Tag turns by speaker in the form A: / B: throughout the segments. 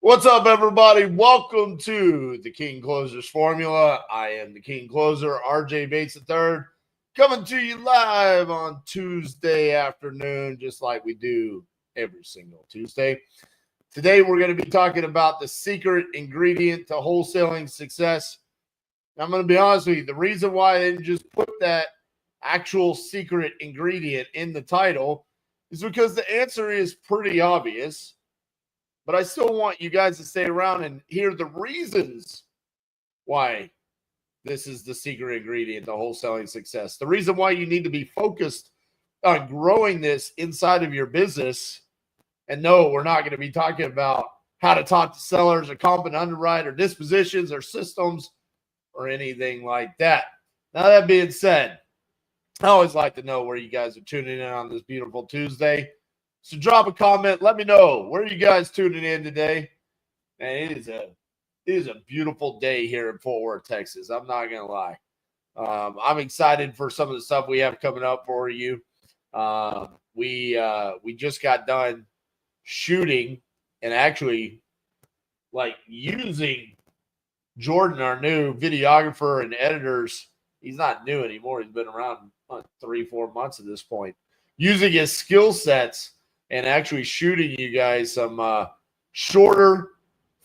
A: What's up, everybody? Welcome to the King Closers Formula. I am the King Closer, RJ Bates III, coming to you live on Tuesday afternoon, just like we do every single Tuesday. Today, we're going to be talking about the secret ingredient to wholesaling success. I'm going to be honest with you, the reason why I didn't just put that actual secret ingredient in the title is because the answer is pretty obvious. But I still want you guys to stay around and hear the reasons why this is the secret ingredient to wholesaling success. The reason why you need to be focused on growing this inside of your business. And no, we're not going to be talking about how to talk to sellers or competent underwrite or dispositions or systems or anything like that. Now, that being said, I always like to know where you guys are tuning in on this beautiful Tuesday. So drop a comment. Let me know, where are you guys tuning in today? Man, it is a beautiful day here in Fort Worth, Texas. I'm not going to lie. I'm excited for some of the stuff we have coming up for you. We just got done shooting and actually using Jordan, our new videographer and editors. He's not new anymore. He's been around 3-4 months at this point. Using his skill sets and actually shooting you guys some shorter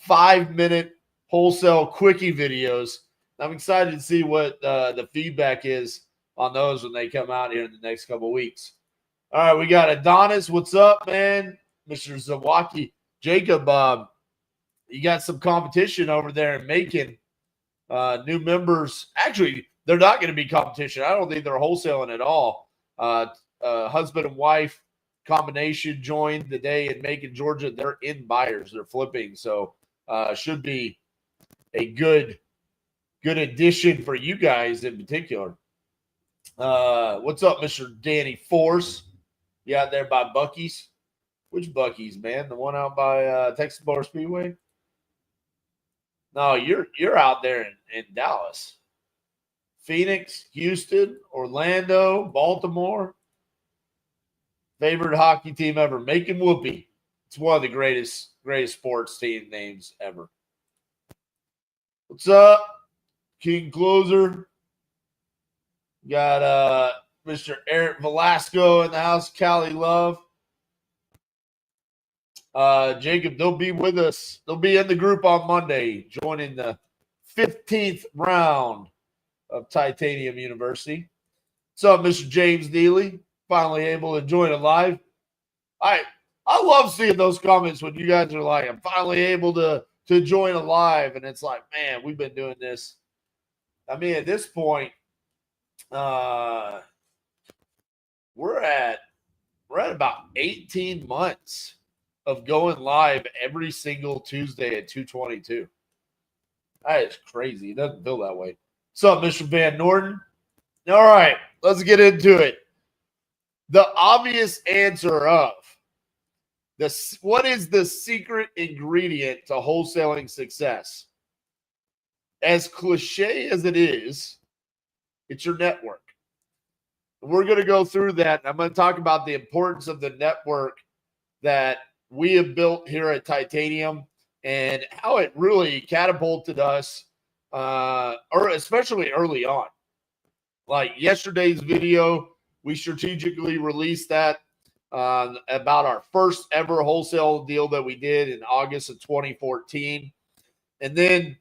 A: 5-minute wholesale quickie videos. I'm excited to see what the feedback is on those when they come out here in the next couple of weeks. All right, we got Adonis. What's up, man? Mr. Zawaki. Jacob, you got some competition over there in Macon. New members. Actually, they're not going to be competition. I don't think they're wholesaling at all. Husband and wife combination joined the day in Macon, Georgia. They're in buyers. They're flipping. So should be a good addition for you guys in particular. What's up, Mr. Danny Force? You out there by Buc-ee's? Which Buc-ee's, man? The one out by Texas Motor Speedway? No, you're out there in Dallas. Phoenix, Houston, Orlando, Baltimore. Favorite hockey team ever, Macon Whoopee. It's one of the greatest sports team names ever. What's up, King Closer? Got Mr. Eric Velasco in the house, Cali Love. Jacob, they'll be with us. They'll be in the group on Monday, joining the 15th round of Titanium University. What's up, Mr. James Neely? Finally able to join it live. I love seeing those comments when you guys are like, I'm finally able to join a live, and it's like, man, we've been doing this. I mean, at this point, we're at about 18 months of going live every single Tuesday at 2:22. That is crazy. It doesn't feel that way. What's up, Mr. Van Norden? All right, let's get into it. The obvious answer of what is the secret ingredient to wholesaling success? As cliche as it is, it's your network. We're going to go through that. I'm going to talk about the importance of the network that we have built here at Titanium and how it really catapulted us, or especially early on. Like yesterday's video, we strategically released that about our first ever wholesale deal that we did in August of 2014. And then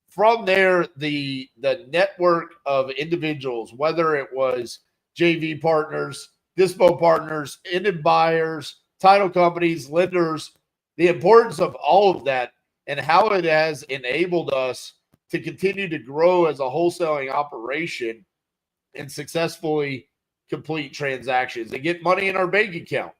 A: from there, the network of individuals, whether it was JV partners, dispo partners, ended buyers, title companies, lenders, the importance of all of that and how it has enabled us to continue to grow as a wholesaling operation and successfully complete transactions and get money in our bank account.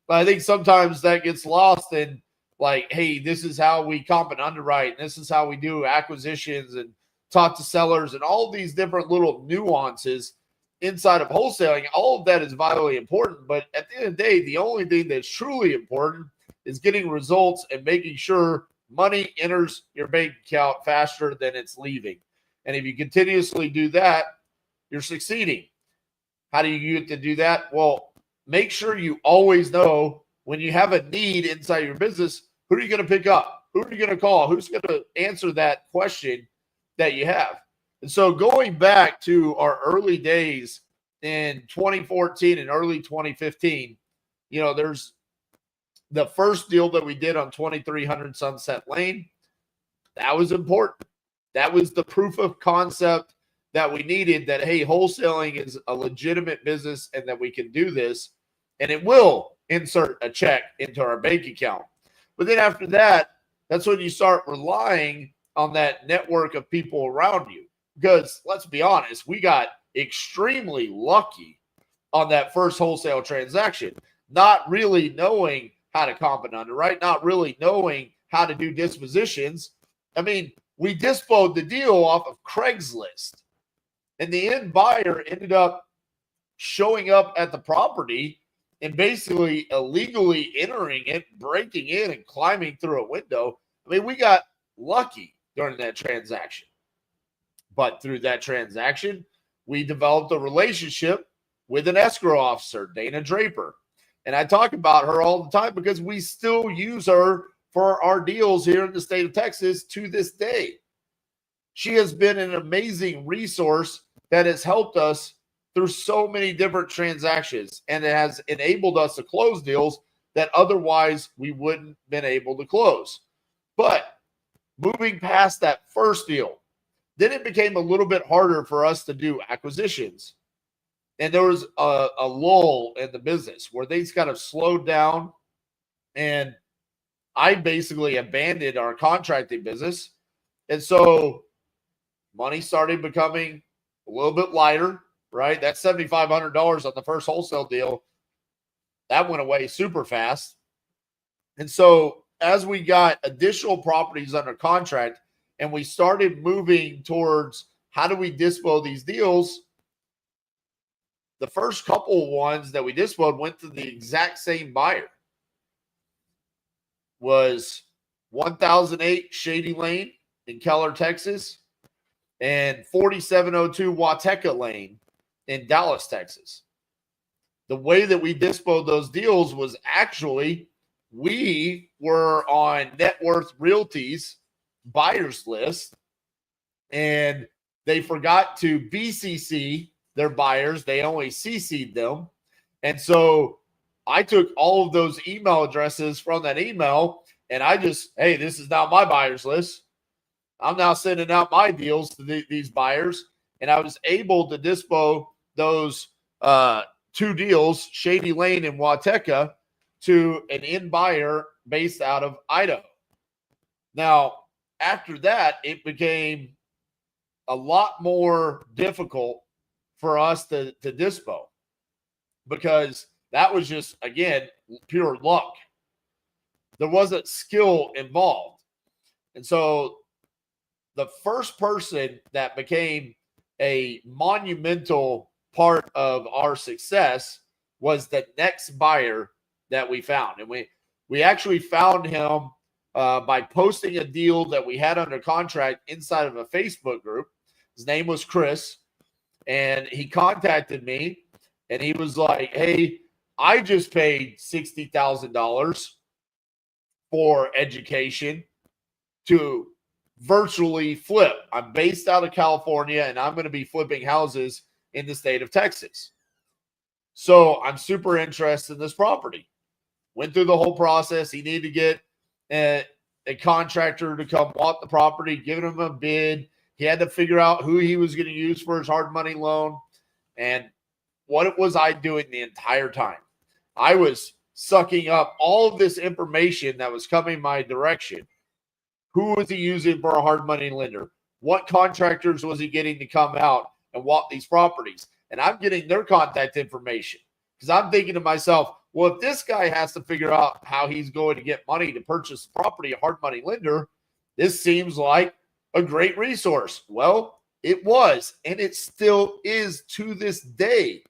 A: But I think sometimes that gets lost in like, hey, this is how we comp and underwrite, and this is how we do acquisitions and talk to sellers and all these different little nuances inside of wholesaling. All of that is vitally important. But at the end of the day, the only thing that's truly important is getting results and making sure money enters your bank account faster than it's leaving. And if you continuously do that, you're succeeding. How do you get to do that? Well, make sure you always know when you have a need inside your business, who are you going to pick up? Who are you going to call? Who's going to answer that question that you have? And so going back to our early days in 2014 and early 2015, there's the first deal that we did on 2300 Sunset Lane. That was important. That was the proof of concept that we needed, that, hey, wholesaling is a legitimate business and that we can do this, and it will insert a check into our bank account. But then after that, that's when you start relying on that network of people around you. Because let's be honest, we got extremely lucky on that first wholesale transaction, not really knowing how to comp and underwrite, not really knowing how to do dispositions. I mean, we disposed the deal off of Craigslist, and the end buyer ended up showing up at the property and basically illegally entering it, breaking in and climbing through a window. I mean, we got lucky during that transaction. But through that transaction, we developed a relationship with an escrow officer, Dana Draper. And I talk about her all the time because we still use her for our deals here in the state of Texas to this day. She has been an amazing resource that has helped us through so many different transactions, and it has enabled us to close deals that otherwise we wouldn't have been able to close. But moving past that first deal, then it became a little bit harder for us to do acquisitions. And there was a lull in the business where things kind of slowed down, and I basically abandoned our contracting business. And so money started becoming a little bit lighter, right? That $7,500 on the first wholesale deal, that went away super fast. And so as we got additional properties under contract and we started moving towards how do we dispo these deals, the first couple ones that we dispoed went to the exact same buyer. Was 1008 Shady Lane in Keller, Texas, and 4702 Wateca Lane in Dallas, Texas. The way that we disposed those deals was actually we were on Net Worth Realty's buyers list, and they forgot to BCC their buyers. They only CC'd them. And so I took all of those email addresses from that email, and I just, hey, this is now my buyers list. I'm now sending out my deals to these buyers, and I was able to dispo those two deals, Shady Lane and Wateca, to an end buyer based out of Idaho. Now, after that, it became a lot more difficult for us to dispo because that was just, again, pure luck. There wasn't skill involved. And so the first person that became a monumental part of our success was the next buyer that we found. And we actually found him by posting a deal that we had under contract inside of a Facebook group. His name was Chris, and he contacted me, and he was like, hey, I just paid $60,000 for education to virtually flip. I'm based out of California, and I'm going to be flipping houses in the state of Texas. So I'm super interested in this property. Went through the whole process. He needed to get a contractor to come walk the property, giving him a bid. He had to figure out who he was going to use for his hard money loan. And what was I doing the entire time? I was sucking up all of this information that was coming my direction. Who was he using for a hard money lender? What contractors was he getting to come out and walk these properties? And I'm getting their contact information because I'm thinking to myself, well, if this guy has to figure out how he's going to get money to purchase property, a hard money lender, this seems like a great resource. Well, it was, and it still is to this day.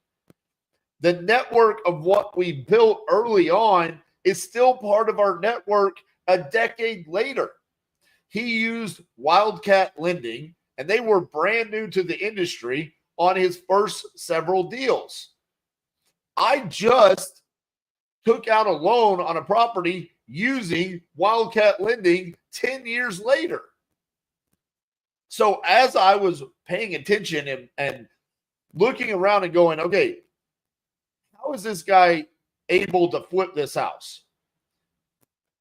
A: The network of what we built early on is still part of our network a decade later. He used Wildcat Lending, and they were brand new to the industry on his first several deals. I just took out a loan on a property using Wildcat lending 10 years later. So as I was paying attention and looking around and going, okay, how is this guy able to flip this house?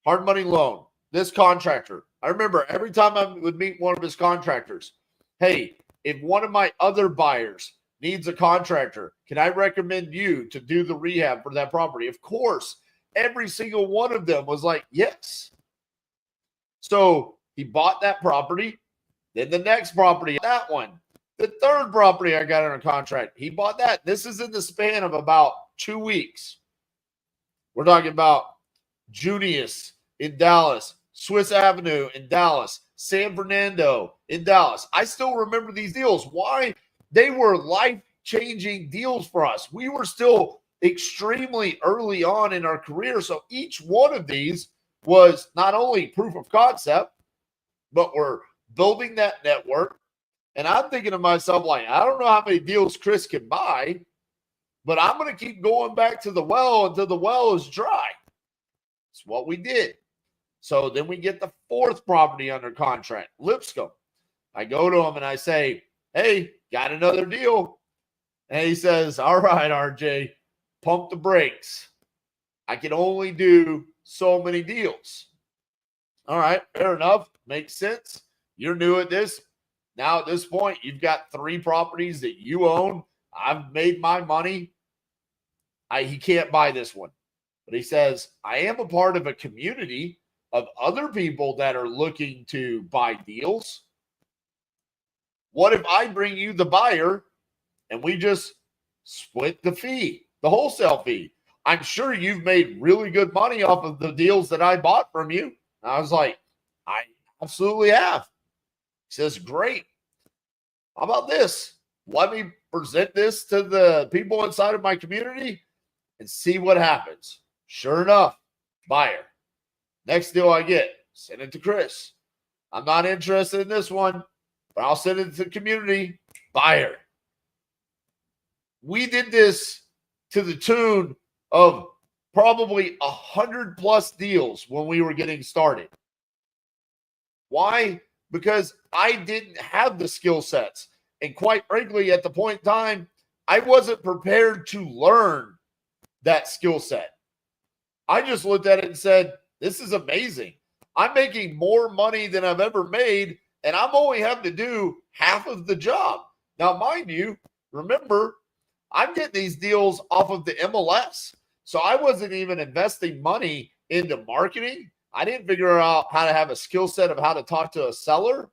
A: Hard money loan, this contractor. I remember every time I would meet one of his contractors, hey, if one of my other buyers needs a contractor, can I recommend you to do the rehab for that property? Of course, every single one of them was like, yes. So he bought that property. Then the next property, that one. The third property I got under contract, he bought that. This is in the span of about 2 weeks. We're talking about Junius in Dallas, Swiss Avenue in Dallas, San Fernando in Dallas. I still remember these deals. Why? They were life-changing deals for us. We were still extremely early on in our career. So each one of these was not only proof of concept, but we're building that network. And I'm thinking to myself, like, I don't know how many deals Chris can buy, but I'm going to keep going back to the well until the well is dry. It's what we did. So then we get the fourth property under contract, Lipscomb. I go to him and I say, hey, got another deal. And he says, all right, RJ, pump the brakes. I can only do so many deals. All right, fair enough. Makes sense. You're new at this. Now at this point, you've got 3 properties that you own. I've made my money. He can't buy this one. But he says, I am a part of a community of other people that are looking to buy deals. What if I bring you the buyer and we just split the fee, the wholesale fee? I'm sure you've made really good money off of the deals that I bought from you. And I was like, I absolutely have. He says, great. How about this? Let me present this to the people inside of my community and see what happens. Sure enough, buyer. Next deal I get, send it to Chris. I'm not interested in this one, but I'll send it to the community. Buyer. We did this to the tune of probably 100+ deals when we were getting started. Why? Because I didn't have the skill sets. And quite frankly, at the point in time, I wasn't prepared to learn that skill set. I just looked at it and said, this is amazing. I'm making more money than I've ever made, and I'm only having to do half of the job. Now, mind you, remember, I'm getting these deals off of the MLS. So I wasn't even investing money into marketing. I didn't figure out how to have a skill set of how to talk to a seller.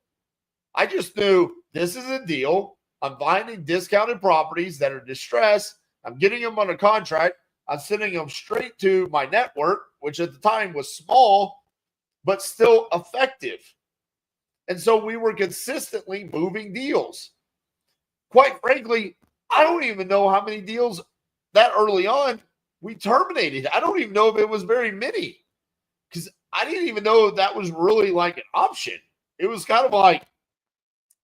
A: I just knew this is a deal. I'm finding discounted properties that are distressed. I'm getting them under contract. I'm sending them straight to my network, which at the time was small, but still effective. And so we were consistently moving deals. Quite frankly, I don't even know how many deals that early on we terminated. I don't even know if it was very many, because I didn't even know that was really like an option. It was kind of like,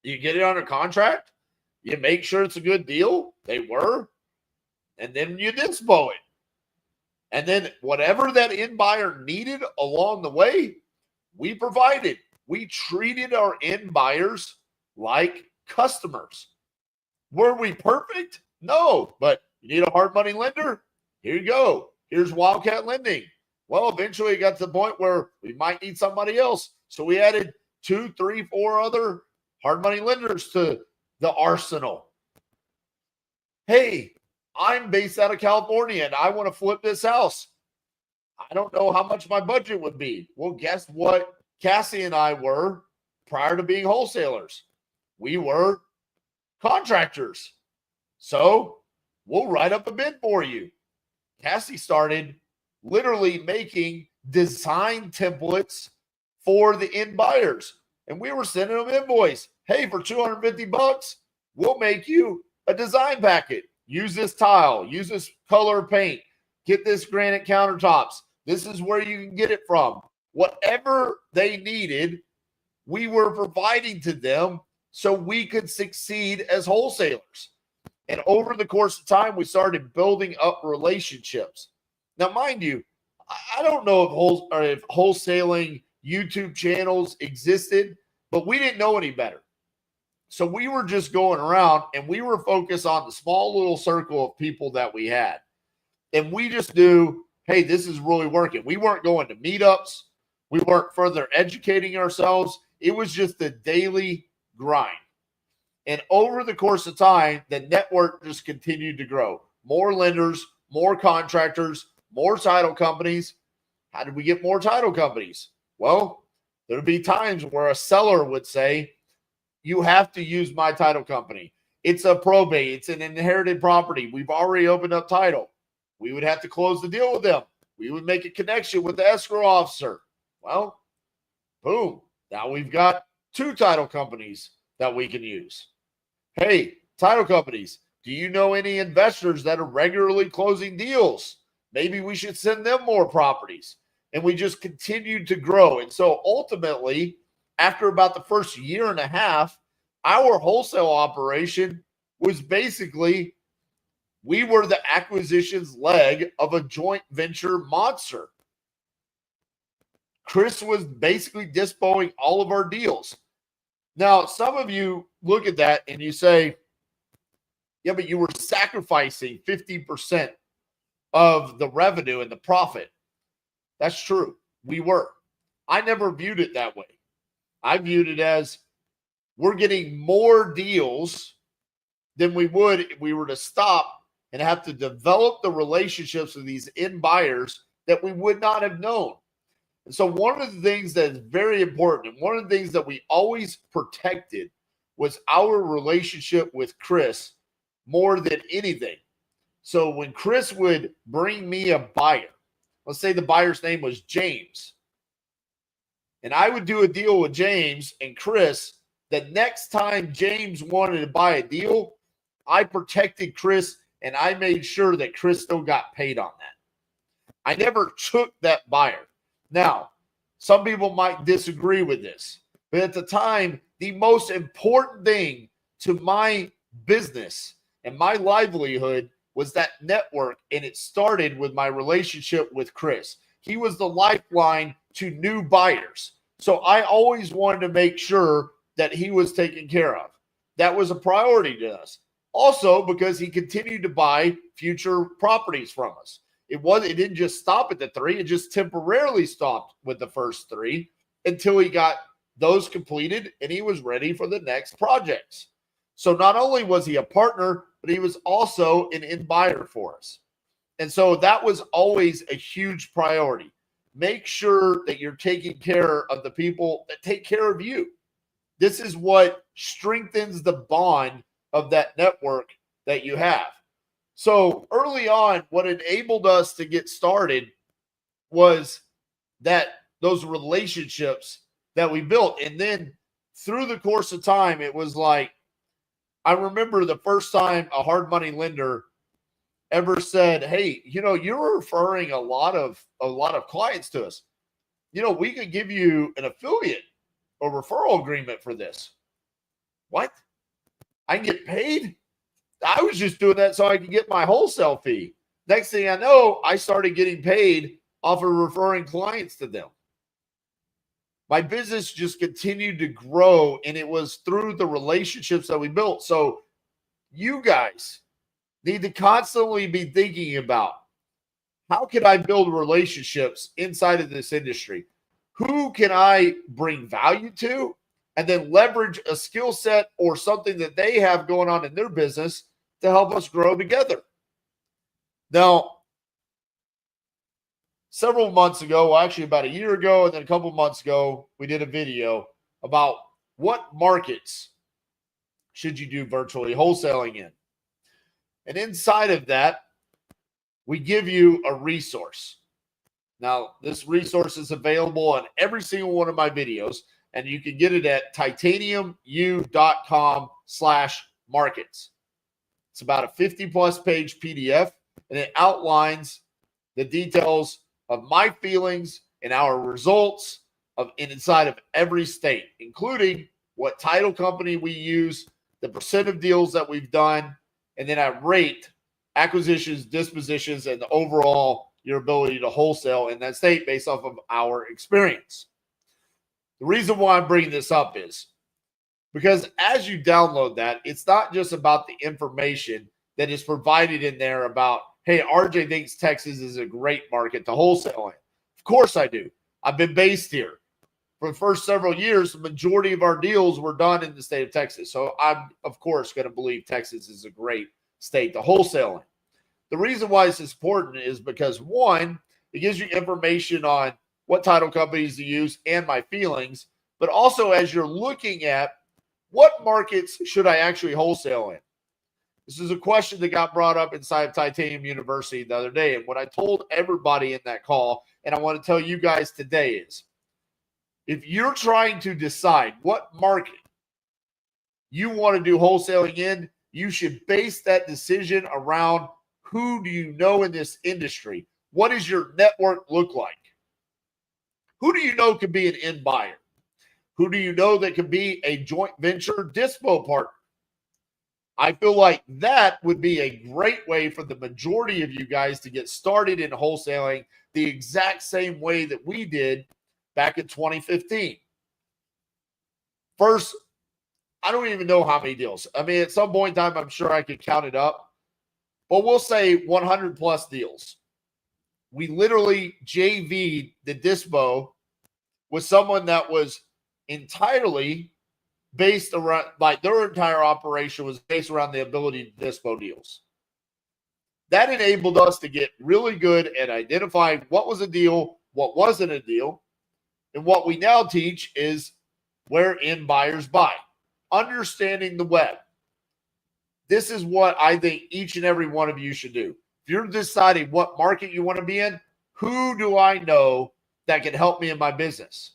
A: you get it under contract, you make sure it's a good deal. They were. And then you dispo it. And then whatever that end buyer needed along the way, we provided. We treated our end buyers like customers. Were we perfect? No. But you need a hard money lender? Here you go. Here's Wildcat lending. Well, eventually it got to the point where we might need somebody else. So we added 2, 3, 4 other hard money lenders to the arsenal. Hey, I'm based out of California and I want to flip this house. I don't know how much my budget would be. Well, guess what Cassie and I were prior to being wholesalers? We were contractors. So we'll write up a bid for you. Cassie started literally making design templates for the end buyers. And we were sending them invoice. Hey, for $250, we'll make you a design packet. Use this tile. Use this color paint. Get this granite countertops. This is where you can get it from. Whatever they needed, we were providing to them so we could succeed as wholesalers. And over the course of time, we started building up relationships. Now, mind you, I don't know if wholesaling YouTube channels existed, but we didn't know any better. So we were just going around and we were focused on the small little circle of people that we had. And we just knew, hey, this is really working. We weren't going to meetups. We weren't further educating ourselves. It was just a daily grind. And over the course of time, the network just continued to grow. More lenders, more contractors, more title companies. How did we get more title companies? Well, there'd be times where a seller would say, you have to use my title company. It's a probate. It's an inherited property. We've already opened up title. We would have to close the deal with them. We would make a connection with the escrow officer. Well, boom. Now we've got 2 title companies that we can use. Hey, title companies, do you know any investors that are regularly closing deals? Maybe we should send them more properties. And we just continued to grow. And so ultimately, after about the first year and a half, our wholesale operation was basically, we were the acquisitions leg of a joint venture monster. Chris was basically dispoing all of our deals. Now, some of you look at that and you say, yeah, but you were sacrificing 50% of the revenue and the profit. That's true. We were. I never viewed it that way. I viewed it as we're getting more deals than we would if we were to stop and have to develop the relationships with these end buyers that we would not have known. And so one of the things that is very important, and one of the things that we always protected, was our relationship with Chris more than anything. So when Chris would bring me a buyer, let's say the buyer's name was James, and I would do a deal with James and Chris, the next time James wanted to buy a deal, I protected Chris and I made sure that Chris still got paid on that. I never took that buyer. Now, some people might disagree with this, but at the time, the most important thing to my business and my livelihood was that network, and it started with my relationship with Chris. He was the lifeline to new buyers. So I always wanted to make sure that he was taken care of. That was a priority to us. Also, because he continued to buy future properties from us. It didn't just stop at the 3. It just temporarily stopped with the first 3 until he got those completed and he was ready for the next projects. So not only was he a partner, but he was also an end buyer for us. And so that was always a huge priority. Make sure that you're taking care of the people that take care of you. This is what strengthens the bond of that network that you have. So early on, what enabled us to get started was those relationships that we built. And then through the course of time, it was like, I remember the first time a hard money lender ever said, hey, you're referring a lot of clients to us. We could give you an affiliate or referral agreement for this. What? I can get paid? I was just doing that so I could get my wholesale fee. Next thing I know, I started getting paid off of referring clients to them. My business just continued to grow, and it was through the relationships that we built. So you guys need to constantly be thinking about, how can I build relationships inside of this industry? Who can I bring value to? And then leverage a skill set or something that they have going on in their business to help us grow together. Now, several months ago, well, actually about a year ago, and then a couple months ago, we did a video about what markets should you do virtually wholesaling in. And inside of that, we give you a resource. Now, this resource is available on every single one of my videos, and you can get it at titaniumu.com/markets. It's about a 50-plus page PDF, and it outlines the details of my feelings and our results inside of every state, including what title company we use, the percent of deals that we've done, and then I rate acquisitions, dispositions, and the overall, your ability to wholesale in that state based off of our experience. The reason why I'm bringing this up is because as you download that, it's not just about the information that is provided in there about, hey, RJ thinks Texas is a great market to wholesale in. Of course I do. I've been based here. For the first several years, the majority of our deals were done in the state of Texas. So I'm, of course, going to believe Texas is a great state to wholesale in. The reason why it's important is because, one, it gives you information on what title companies to use and my feelings, but also as you're looking at what markets should I actually wholesale in? This is a question that got brought up inside of Titanium University the other day. And what I told everybody in that call, and I want to tell you guys today is, if you're trying to decide what market you want to do wholesaling in, you should base that decision around who do you know in this industry? What does your network look like? Who do you know could be an end buyer? Who do you know that could be a joint venture dispo partner? I feel like that would be a great way for the majority of you guys to get started in wholesaling the exact same way that we did back in 2015. First, I don't even know how many deals. I mean, at some point in time, I'm sure I could count it up, but we'll say 100 plus deals. We literally JV'd the dispo with someone that was entirely based around, like their entire operation was based around the ability to dispo deals. That enabled us to get really good at identifying what was a deal, what wasn't a deal. And what we now teach is where end buyers buy, understanding the web. This is what I think each and every one of you should do. If you're deciding what market you want to be in, who do I know that can help me in my business?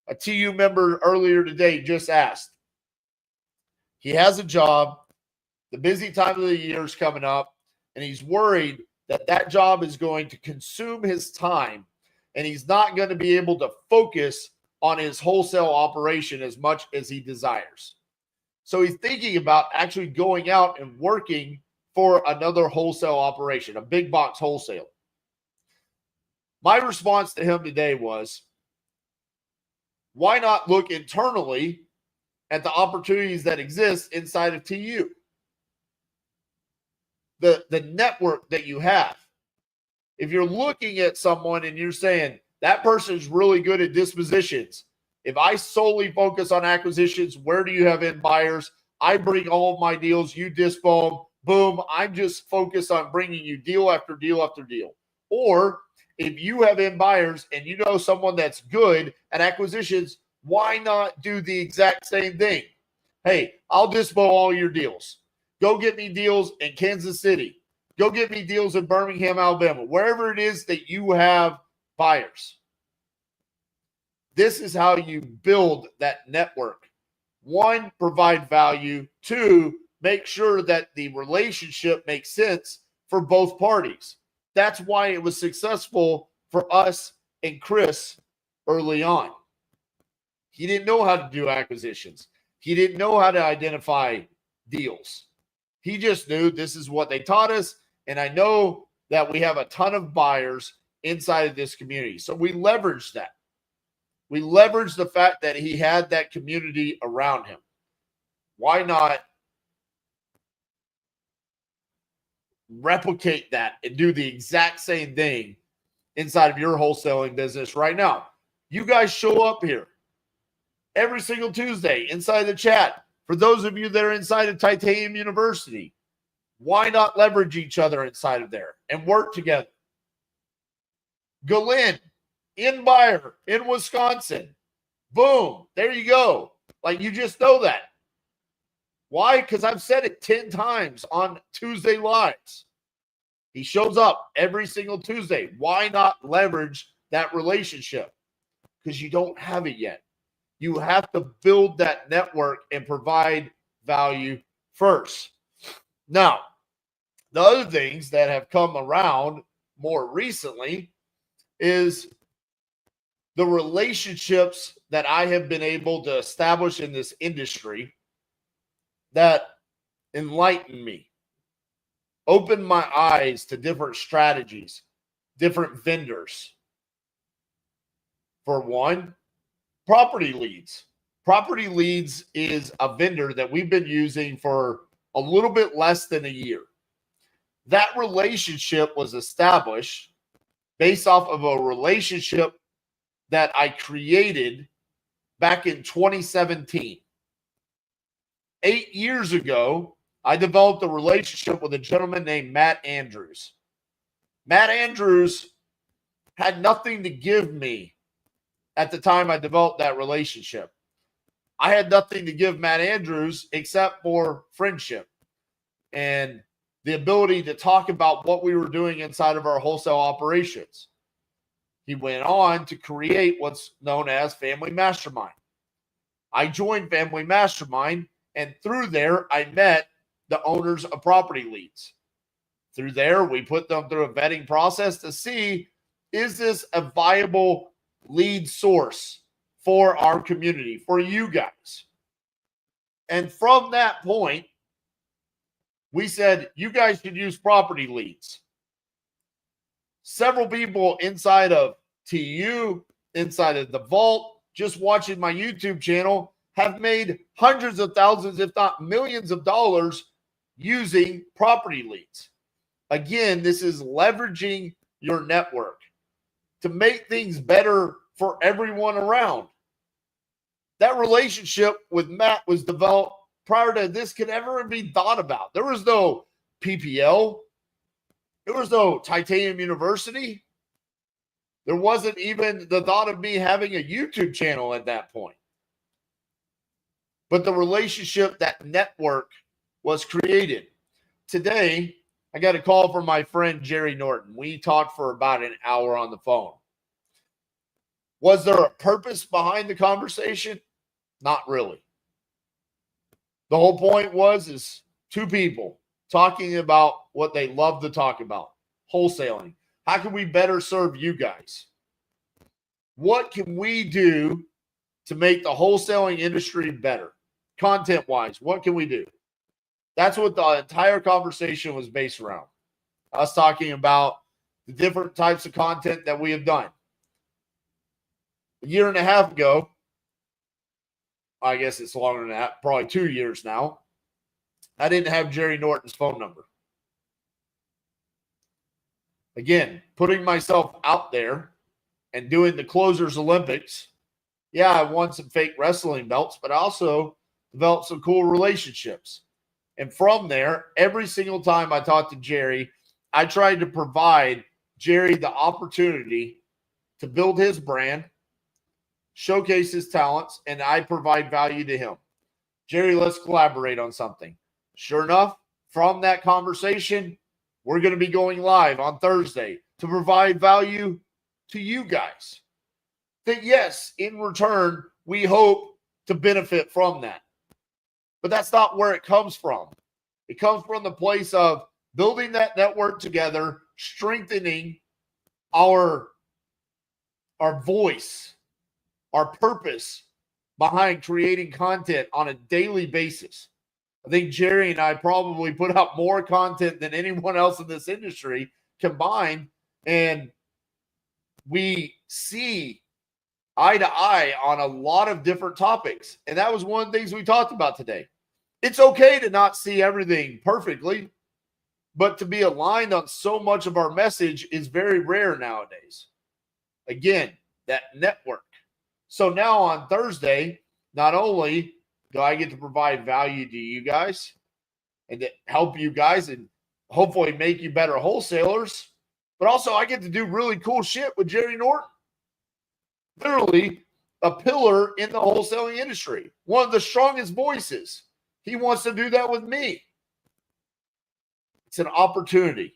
A: A TU member earlier today just asked. He has a job. The busy time of the year is coming up, and he's worried that that job is going to consume his time, and he's not going to be able to focus on his wholesale operation as much as he desires. So he's thinking about actually going out and working for another wholesale operation, a big box wholesale. My response to him today was, why not look internally at the opportunities that exist inside of TU? The network that you have. If you're looking at someone and you're saying, that person's really good at dispositions. If I solely focus on acquisitions, where do you have end buyers? I bring all of my deals, you dispo them, boom. I'm just focused on bringing you deal after deal after deal. Or if you have end buyers and you know someone that's good at acquisitions, why not do the exact same thing? Hey, I'll dispo all your deals. Go get me deals in Kansas City. Go get me deals in Birmingham, Alabama, wherever it is that you have buyers. This is how you build that network. One, provide value. Two, make sure that the relationship makes sense for both parties. That's why it was successful for us and Chris early on. He didn't know how to do acquisitions. He didn't know how to identify deals. He just knew this is what they taught us. And I know that we have a ton of buyers inside of this community. So we leveraged that. We leveraged the fact that he had that community around him. Why not replicate that and do the exact same thing inside of your wholesaling business right now? You guys show up here every single Tuesday inside the chat. For those of you that are inside of Titanium University, why not leverage each other inside of there and work together? Glenn, in buyer in Wisconsin. Boom. There you go. Like, you just know that. Why? Because I've said it 10 times on Tuesday Lives. He shows up every single Tuesday. Why not leverage that relationship? Because you don't have it yet. You have to build that network and provide value first. Now, the other things that have come around more recently is the relationships that I have been able to establish in this industry that enlighten me, open my eyes to different strategies, different vendors. For one, Property Leads. Property Leads is a vendor that we've been using for a little bit less than a year. That relationship was established based off of a relationship that I created back in 2017. 8 years ago, I developed a relationship with a gentleman named Matt Andrews. Matt Andrews had nothing to give me at the time I developed that relationship. I had nothing to give Matt Andrews except for friendship and the ability to talk about what we were doing inside of our wholesale operations. He went on to create what's known as Family Mastermind. I joined Family Mastermind, and through there, I met the owners of Property Leads. Through there, we put them through a vetting process to see, is this a viable lead source for our community, for you guys? And from that point, we said, you guys should use Property Leads. Several people inside of TU, inside of the Vault, just watching my YouTube channel, have made hundreds of thousands, if not millions of dollars using Property Leads. Again, this is leveraging your network to make things better for everyone around. That relationship with Matt was developed prior to this could ever be thought about. There was no PPL. There was no Titanium University. There wasn't even the thought of me having a YouTube channel at that point. But the relationship, that network, was created. Today, I got a call from my friend Jerry Norton. We talked for about an hour on the phone. Was there a purpose behind the conversation? Not really. The whole point is two people talking about what they love to talk about, wholesaling. How can we better serve you guys? What can we do to make the wholesaling industry better? Content-wise, what can we do? That's what the entire conversation was based around. Us talking about the different types of content that we have done. A year and a half ago, I guess it's longer than that, probably 2 years now, I didn't have Jerry Norton's phone number. Again, putting myself out there and doing the Closers Olympics. Yeah, I won some fake wrestling belts, but I also developed some cool relationships. And from there, every single time I talked to Jerry, I tried to provide Jerry the opportunity to build his brand, showcase his talents, and I provide value to him. Jerry, let's collaborate on something. Sure enough, from that conversation, we're going to be going live on Thursday to provide value to you guys. That yes, in return, we hope to benefit from that. But that's not where it comes from. It comes from the place of building that network together, strengthening our voice, our purpose behind creating content on a daily basis. I think Jerry and I probably put out more content than anyone else in this industry combined, and we see eye to eye on a lot of different topics. And that was one of the things we talked about today. It's okay to not see everything perfectly, but to be aligned on so much of our message is very rare nowadays. Again, that network. So now on Thursday, not only do I get to provide value to you guys and to help you guys and hopefully make you better wholesalers, but also I get to do really cool shit with Jerry Norton. Literally a pillar in the wholesaling industry. One of the strongest voices. He wants to do that with me. It's an opportunity.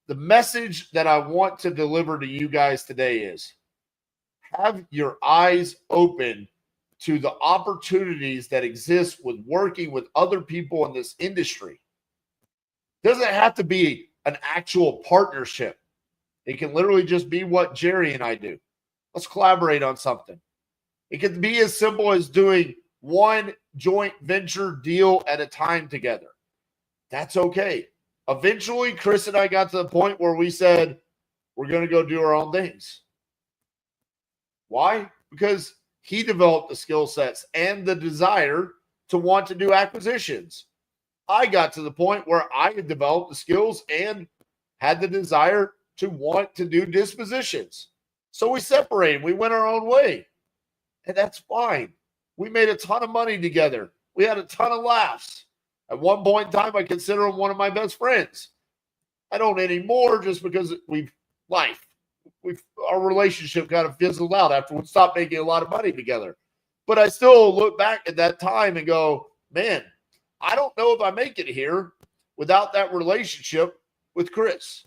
A: The message that I want to deliver to you guys today is have your eyes open to the opportunities that exist with working with other people in this industry. It doesn't have to be an actual partnership. It can literally just be what Jerry and I do. Let's collaborate on something. It can be as simple as doing one joint venture deal at a time together. That's okay. Eventually, Chris and I got to the point where we said, we're going to go do our own things. Why? Because he developed the skill sets and the desire to want to do acquisitions. I got to the point where I had developed the skills and had the desire to want to do dispositions. So we separated. We went our own way. And that's fine. We made a ton of money together. We had a ton of laughs. At one point in time, I consider him one of my best friends. I don't anymore just because our relationship kind of fizzled out after we stopped making a lot of money together. But I still look back at that time and go, man, I don't know if I make it here without that relationship with Chris.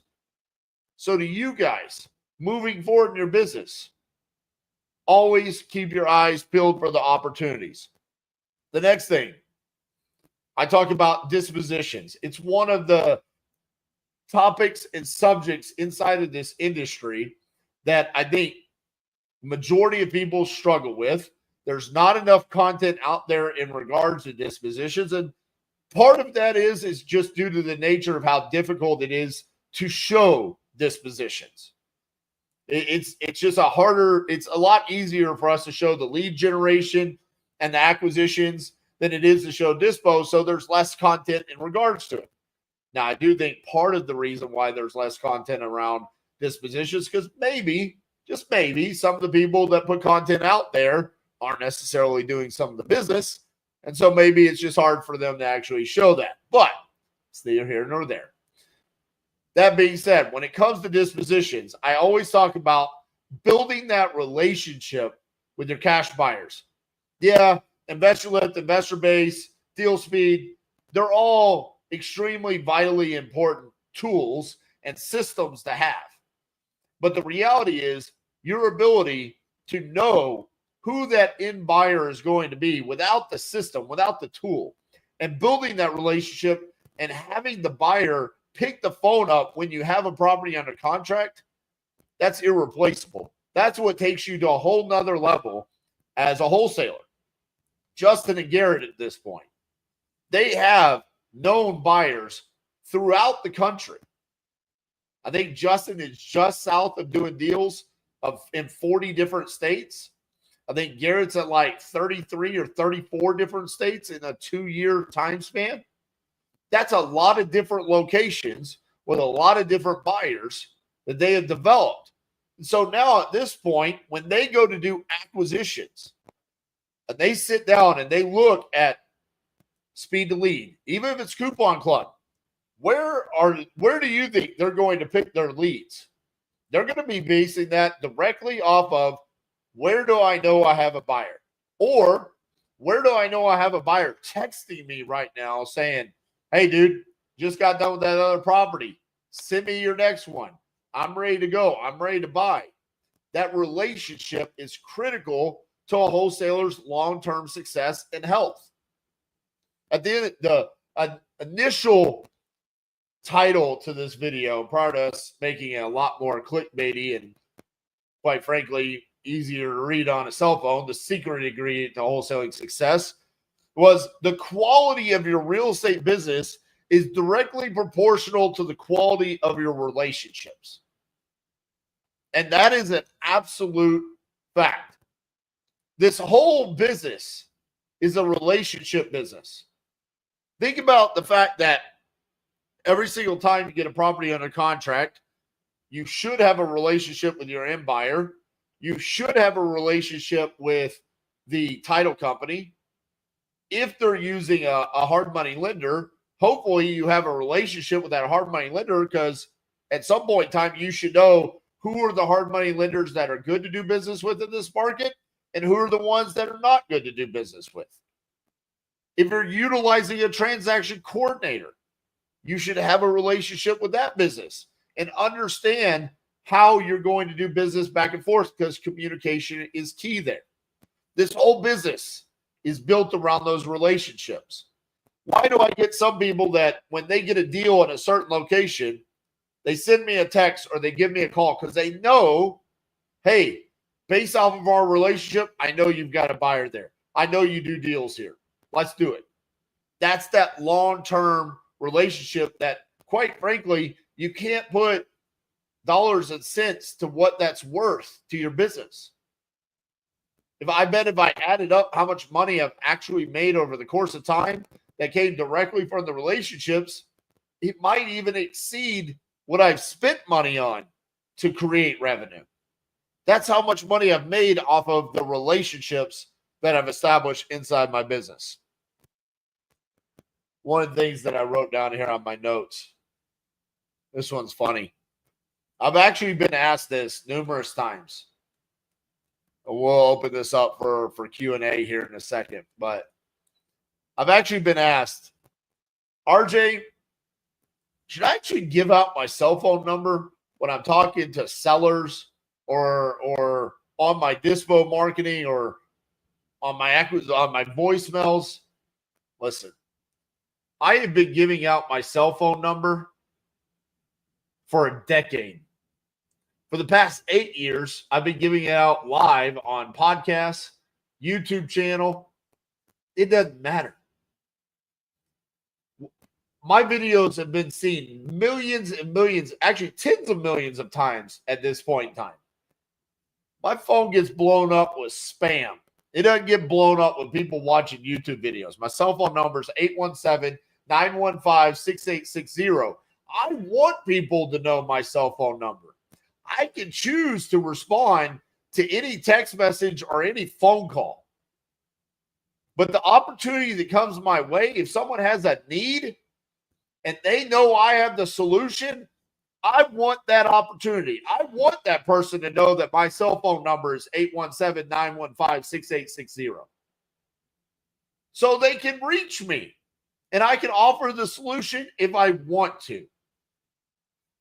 A: So to you guys, moving forward in your business, always keep your eyes peeled for the opportunities. The next thing, I talk about dispositions. It's one of the topics and subjects inside of this industry that I think majority of people struggle with. There's not enough content out there in regards to dispositions. And part of that is just due to the nature of how difficult it is to show dispositions. It's just it's a lot easier for us to show the lead generation and the acquisitions than it is to show dispo. So there's less content in regards to it. Now, I do think part of the reason why there's less content around dispositions, because maybe, just maybe, some of the people that put content out there aren't necessarily doing some of the business. And so maybe it's just hard for them to actually show that. But it's neither here nor there. That being said, when it comes to dispositions, I always talk about building that relationship with your cash buyers. Yeah, investor lift, investor base, deal speed, they're all extremely vitally important tools and systems to have. But the reality is your ability to know who that end buyer is going to be without the system, without the tool, and building that relationship and having the buyer pick the phone up when you have a property under contract, that's irreplaceable. That's what takes you to a whole nother level as a wholesaler. Justin and Garrett at this point, they have known buyers throughout the country. I think Justin is just south of doing deals in 40 different states. I think Garrett's at like 33 or 34 different states in a 2-year time span. That's a lot of different locations with a lot of different buyers that they have developed. And so now at this point, when they go to do acquisitions, and they sit down and they look at speed to lead, even if it's Coupon Club, where do you think they're going to pick their leads? They're going to be basing that directly off of, where do I know I have a buyer? Or where do I know I have a buyer texting me right now saying, hey, dude, just got done with that other property. Send me your next one. I'm ready to go. I'm ready to buy. That relationship is critical to a wholesaler's long-term success and health. At the end, the initial title to this video, prior to us making it a lot more clickbaity and, quite frankly, easier to read on a cell phone, the secret ingredient to wholesaling success was the quality of your real estate business is directly proportional to the quality of your relationships. And that is an absolute fact. This whole business is a relationship business. Think about the fact that every single time you get a property under contract, you should have a relationship with your end buyer. You should have a relationship with the title company. If they're using a hard money lender, hopefully you have a relationship with that hard money lender, because at some point in time, you should know who are the hard money lenders that are good to do business with in this market and who are the ones that are not good to do business with. If you're utilizing a transaction coordinator, you should have a relationship with that business and understand how you're going to do business back and forth, because communication is key there. This whole business is built around those relationships. Why do I get some people that when they get a deal in a certain location, they send me a text or they give me a call because they know, hey, based off of our relationship, I know you've got a buyer there. I know you do deals here. Let's do it. That's that long-term relationship that quite frankly, you can't put dollars and cents to what that's worth to your business. If I added up how much money I've actually made over the course of time that came directly from the relationships, it might even exceed what I've spent money on to create revenue. That's how much money I've made off of the relationships that I've established inside my business. One of the things that I wrote down here on my notes, this one's funny. I've actually been asked this numerous times. We'll open this up for Q&A here in a second, but I've actually been asked, RJ, should I actually give out my cell phone number when I'm talking to sellers or on my dispo marketing or on my voicemails? Listen, I have been giving out my cell phone number for a decade. For the past 8 years, I've been giving it out live on podcasts, YouTube channel. It doesn't matter. My videos have been seen millions and millions, actually tens of millions of times at this point in time. My phone gets blown up with spam. It doesn't get blown up with people watching YouTube videos. My cell phone number is 817-915-6860. I want people to know my cell phone number. I can choose to respond to any text message or any phone call. But the opportunity that comes my way, if someone has a need and they know I have the solution, I want that opportunity. I want that person to know that my cell phone number is 817-915-6860. So they can reach me and I can offer the solution if I want to.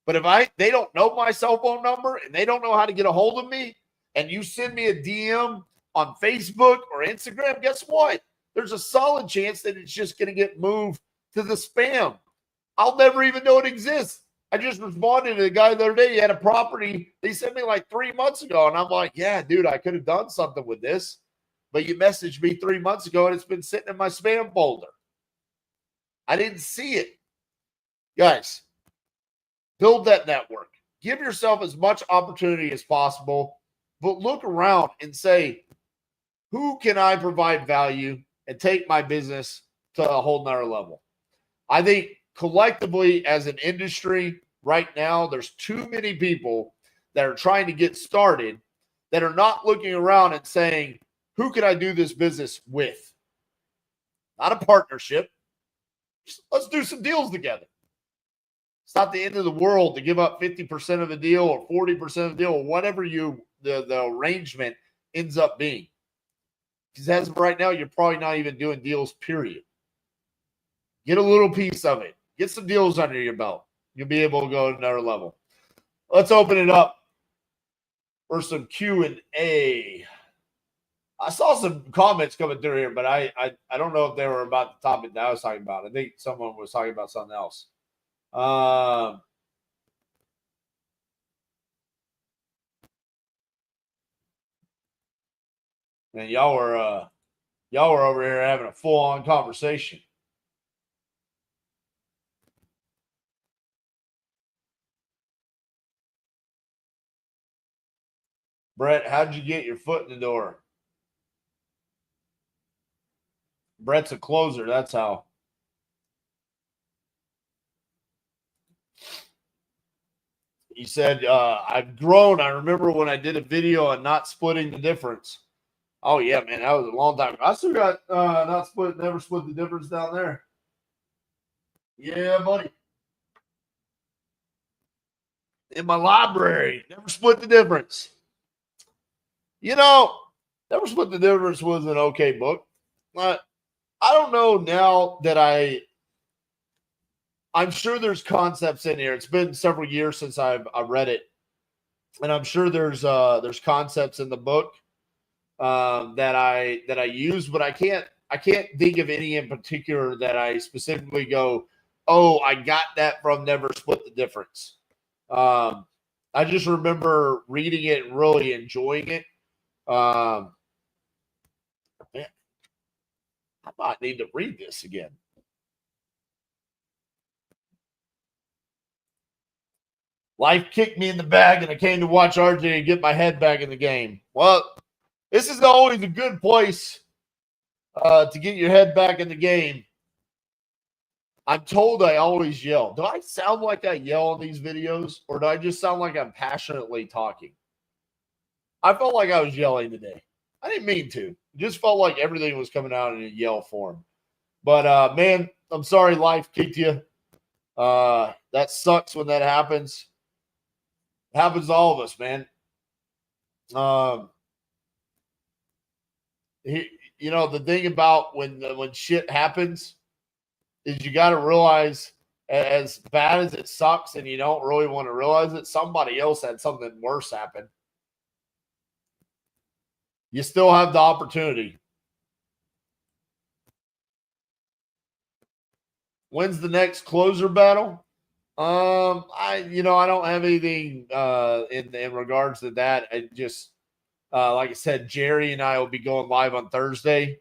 A: But if they don't know my cell phone number and they don't know how to get a hold of me, and you send me a DM on Facebook or Instagram, guess what? There's a solid chance that it's just going to get moved to the spam. I'll never even know it exists. I just responded to the guy the other day. He had a property they sent me like 3 months ago. And I'm like, yeah, dude, I could have done something with this. But you messaged me 3 months ago and it's been sitting in my spam folder. I didn't see it. Guys, build that network. Give yourself as much opportunity as possible, but look around and say, who can I provide value and take my business to a whole nother level? I think collectively as an industry right now, there's too many people that are trying to get started that are not looking around and saying, who can I do this business with? Not a partnership. Let's do some deals together. It's not the end of the world to give up 50% of the deal or 40% of the deal or whatever the arrangement ends up being. Because as of right now, you're probably not even doing deals, period. Get a little piece of it. Get some deals under your belt. You'll be able to go to another level. Let's open it up for some Q&A. I saw some comments coming through here, but I don't know if they were about the topic that I was talking about. I think someone was talking about something else. Man, y'all were over here having a full-on conversation. Brett, how'd you get your foot in the door? Brett's a closer, that's how. He said, I've grown. I remember when I did a video on not splitting the difference. Oh, yeah, man, that was a long time ago. I still got never split the difference down there. Yeah, buddy. In my library, never split the difference. You know, Never Split the Difference was an okay book. But I don't know now that I'm sure there's concepts in here. It's been several years since I've read it. And I'm sure there's concepts in the book that I use, but I can't think of any in particular that I specifically go, oh, I got that from Never Split the Difference. I just remember reading it and really enjoying it. Man, I might need to read this again. Life kicked me in the bag, and I came to watch RJ and get my head back in the game. Well, this is always a good place to get your head back in the game. I'm told I always yell. Do I sound like I yell in these videos, or do I just sound like I'm passionately talking? I felt like I was yelling today. I didn't mean to. It just felt like everything was coming out in a yell form. But, man, I'm sorry life kicked you. That sucks when that happens. It happens to all of us, man. The thing about when shit happens is you got to realize, as bad as it sucks and you don't really want to realize it, somebody else had something worse happen. You still have the opportunity. When's the next closer battle? I don't have anything in regards to that. I just like I said, Jerry and I will be going live on Thursday.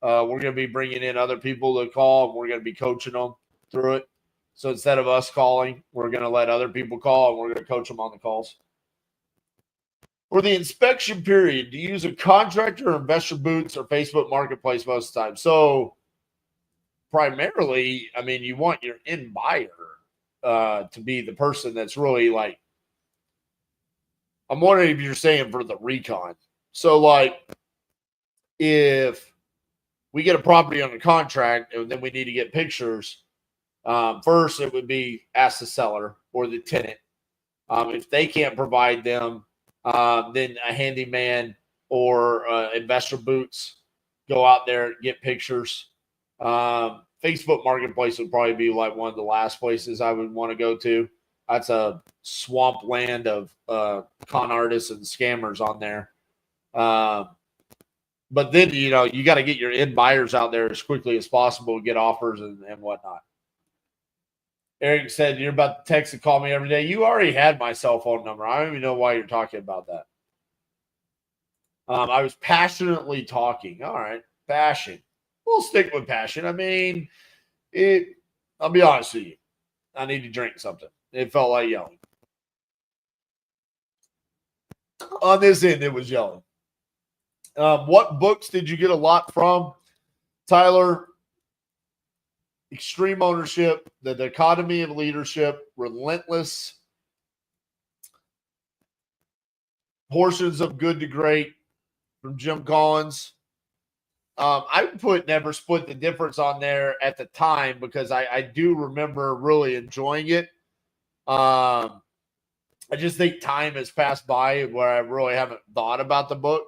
A: We're going to be bringing in other people to call, and we're going to be coaching them through it. So instead of us calling, we're going to let other people call, and we're going to coach them on the calls. For the inspection period, do you use a contractor or investor boots or Facebook Marketplace most of the time? So primarily, I mean, you want your end buyer to be the person that's really like, I'm wondering if you're saying for the recon. So like if we get a property under contract and then we need to get pictures, first it would be ask the seller or the tenant. If they can't provide them, then a handyman or investor boots go out there and get pictures. Facebook Marketplace would probably be like one of the last places I would want to go to. That's a swamp land of con artists and scammers on there. But then, you got to get your end buyers out there as quickly as possible, get offers and whatnot. Eric said, you're about to text and call me every day. You already had my cell phone number. I don't even know why you're talking about that. I was passionately talking. All right, passion. We'll stick with passion. I mean, I'll be honest with you. I need to drink something. It felt like yelling. On this end, it was yelling. What books did you get a lot from? Tyler, Extreme Ownership, The Dichotomy of Leadership, Relentless, Portions of Good to Great from Jim Collins. I would put Never Split the Difference on there at the time because I do remember really enjoying it. I just think time has passed by where I really haven't thought about the book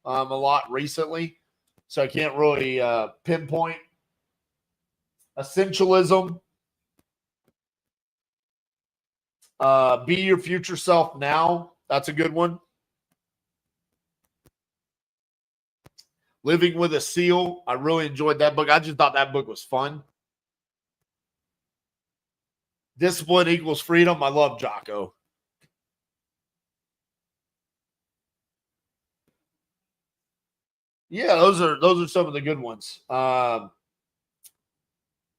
A: a lot recently. So I can't really pinpoint. Essentialism. Be Your Future Self Now. That's a good one. Living with a Seal. I really enjoyed that book. I just thought that book was fun. Discipline Equals Freedom. I love Jocko. Yeah, those are some of the good ones.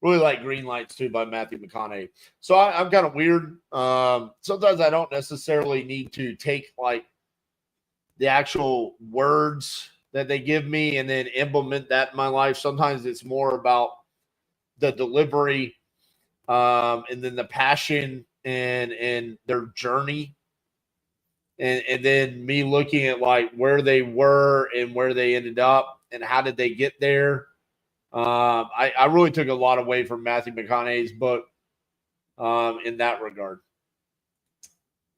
A: Really like Green Lights too by Matthew McConaughey. So I'm kind of weird. Sometimes I don't necessarily need to take like the actual words that they give me and then implement that in my life. Sometimes it's more about the delivery and then the passion and their journey. And then me looking at like where they were and where they ended up and how did they get there. I really took a lot away from Matthew McConaughey's book in that regard.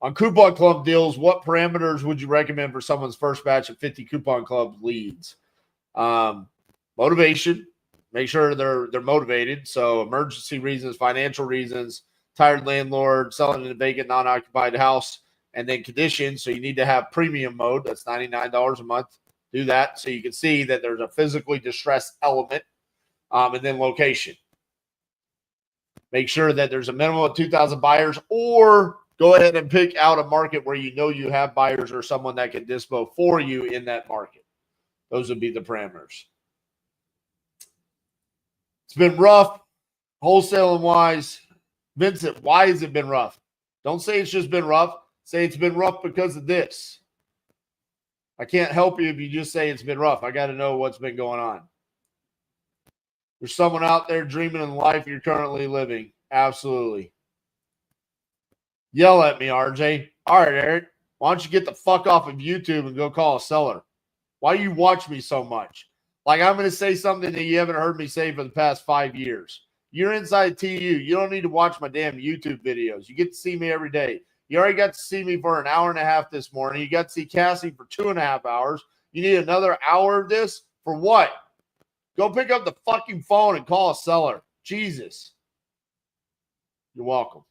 A: On coupon club deals, what parameters would you recommend for someone's first batch of 50 coupon club leads? Motivation. Make sure they're motivated. So emergency reasons, financial reasons, tired landlord, selling in a vacant, non-occupied house, and then conditions. So you need to have premium mode. That's $99 a month. Do that so you can see that there's a physically distressed element. And then location. Make sure that there's a minimum of 2,000 buyers, or go ahead and pick out a market where you know you have buyers or someone that can dispo for you in that market. Those would be the parameters. It's been rough, wholesaling wise. Vincent, why has it been rough? Don't say it's just been rough. Say it's been rough because of this. I can't help you if you just say it's been rough. I got to know what's been going on. There's someone out there dreaming of the life you're currently living. Absolutely. Yell at me, RJ. All right, Eric. Why don't you get the fuck off of YouTube and go call a seller? Why do you watch me so much? Like I'm going to say something that you haven't heard me say for the past 5 years. You're inside TU. You don't need to watch my damn YouTube videos. You get to see me every day. You already got to see me for an hour and a half this morning. You got to see Cassie for 2.5 hours. You need another hour of this? For what? Go pick up the fucking phone and call a seller. Jesus. You're welcome.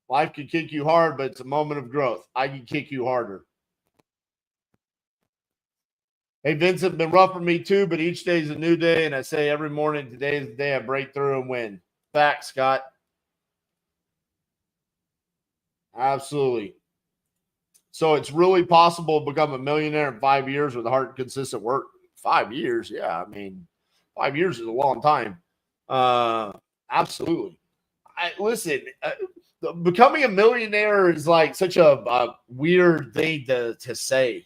A: Life can kick you hard, but it's a moment of growth. I can kick you harder. Hey, Vincent, been rough for me too, but each day is a new day. And I say every morning, today is the day I break through and win. Facts, Scott. Absolutely. So it's really possible to become a millionaire in 5 years with hard, consistent work. 5 years? Yeah. I mean, 5 years is a long time. Absolutely. Listen, becoming a millionaire is like such a weird thing to say.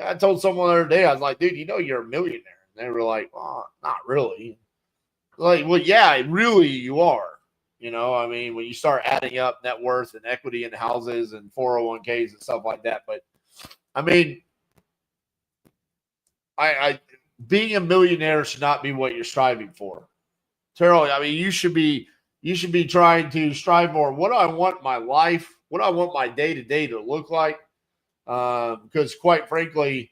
A: I told someone the other day, I was like, dude, you know you're a millionaire. And they were like, well, not really. Like, well, yeah, really you are. You know, I mean, when you start adding up net worth and equity in houses and 401ks and stuff like that. But, I mean, I being a millionaire should not be what you're striving for. Terrell, I mean, you should be trying to strive more. What do I want my life? What do I want my day-to-day to look like? Because quite frankly,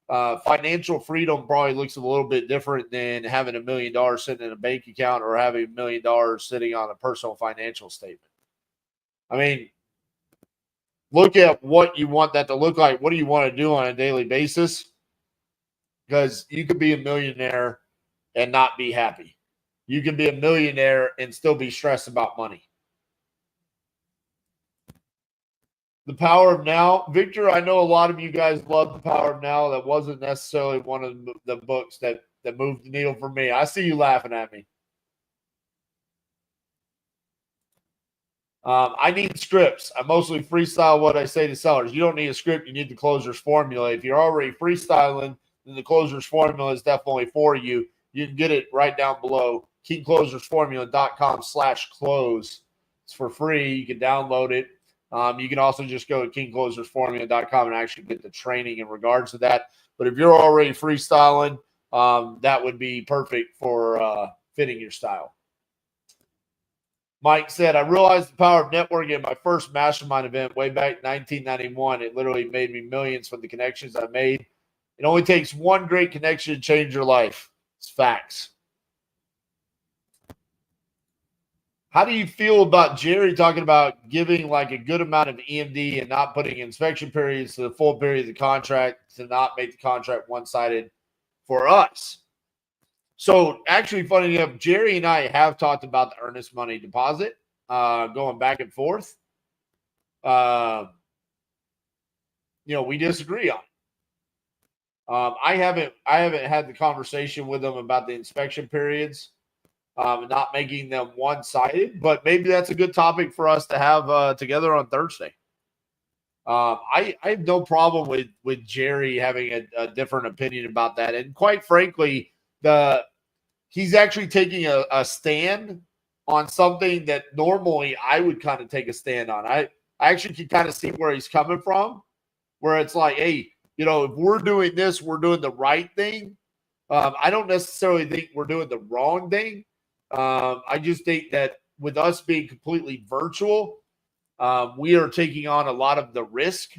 A: financial freedom probably looks a little bit different than having $1 million sitting in a bank account or having $1 million sitting on a personal financial statement. I mean, look at what you want that to look like. What do you want to do on a daily basis? Because you could be a millionaire and not be happy. You can be a millionaire and still be stressed about money. The Power of Now. Victor, I know a lot of you guys love The Power of Now. That wasn't necessarily one of the books that moved the needle for me. I see you laughing at me. I need scripts. I mostly freestyle what I say to sellers. You don't need a script. You need the closer's formula. If you're already freestyling, then the closer's formula is definitely for you. You can get it right down below. KingClosersFormula.com/close. It's for free. You can download it. You can also just go to KingClosersFormula.com and actually get the training in regards to that. But if you're already freestyling, that would be perfect for fitting your style. Mike said, I realized the power of networking at my first mastermind event way back in 1991. It literally made me millions from the connections I made. It only takes one great connection to change your life. It's facts. How do you feel about Jerry talking about giving like a good amount of EMD and not putting inspection periods to the full period of the contract to not make the contract one-sided for us? So actually, funny enough, Jerry and I have talked about the earnest money deposit going back and forth. We disagree on it. I haven't had the conversation with them about the inspection periods. Not making them one-sided, but maybe that's a good topic for us to have together on Thursday. I have no problem with Jerry having a different opinion about that. And quite frankly, he's actually taking a stand on something that normally I would kind of take a stand on. I actually can kind of see where he's coming from, where it's like, hey, if we're doing this, we're doing the right thing. I don't necessarily think we're doing the wrong thing. I just think that with us being completely virtual, we are taking on a lot of the risk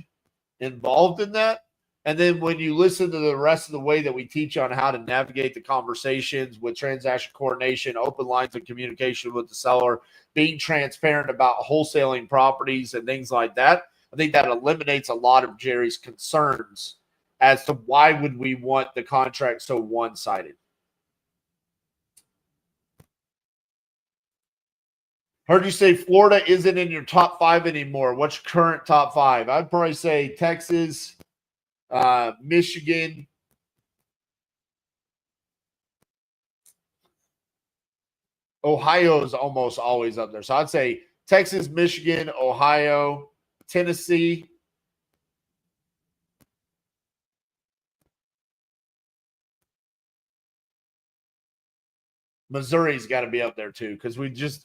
A: involved in that. And then when you listen to the rest of the way that we teach on how to navigate the conversations with transaction coordination, open lines of communication with the seller, being transparent about wholesaling properties and things like that, I think that eliminates a lot of Jerry's concerns as to why would we want the contract so one-sided. Heard you say Florida isn't in your top 5 anymore. What's your current top 5? I'd probably say Texas, Michigan. Ohio is almost always up there. So I'd say Texas, Michigan, Ohio, Tennessee. Missouri's got to be up there too, because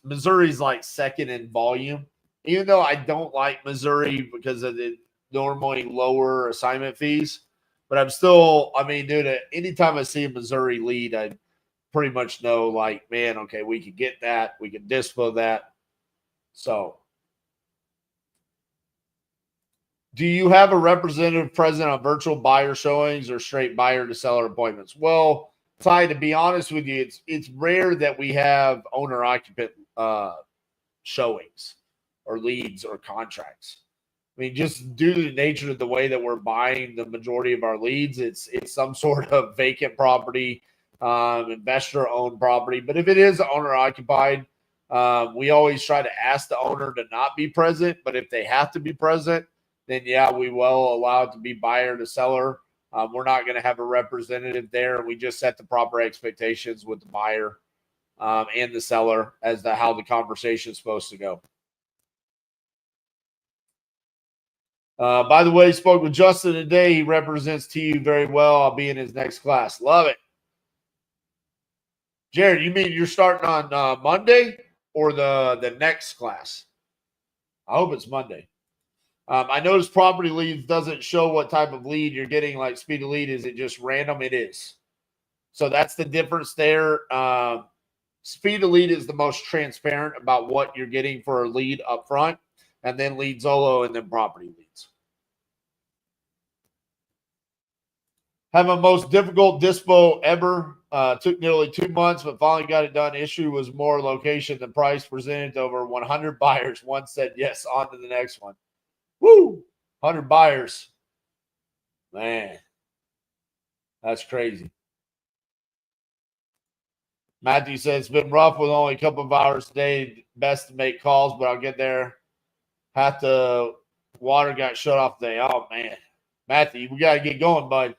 A: Missouri's like second in volume. Even though I don't like Missouri because of the normally lower assignment fees, but I'm still, I mean, dude, anytime I see a Missouri lead, I pretty much know, like, man, okay, we can get that, we can dispo that. So, do you have a representative present on virtual buyer showings or straight buyer to seller appointments? Well, Ty, to be honest with you, it's rare that we have owner occupant showings or leads or contracts. I mean, just due to the nature of the way that we're buying the majority of our leads, it's some sort of vacant property, investor-owned property. But if it is owner-occupied, we always try to ask the owner to not be present. But if they have to be present, then yeah, we will allow it to be buyer to seller. We're not going to have a representative there. We just set the proper expectations with the buyer and the seller as to how the conversation is supposed to go. By the way, spoke with Justin today. He represents TU very well. I'll be in his next class. Love it. Jared, you mean you're starting on Monday or the next class? I hope it's Monday. I noticed property leads doesn't show what type of lead you're getting, like speed of lead. Is it just random? It is. So that's the difference there. Speed of lead is the most transparent about what you're getting for a lead up front, and then lead Zolo, and then property leads. Have a most difficult dispo ever. Took nearly 2 months, but finally got it done. Issue was more location than price. Presented to over 100 buyers. One said yes, on to the next one. Woo! 100 buyers. Man, that's crazy. Matthew says it's been rough with only a couple of hours today. Best to make calls, but I'll get there. Water got shut off today. Oh, man. Matthew, we got to get going, bud.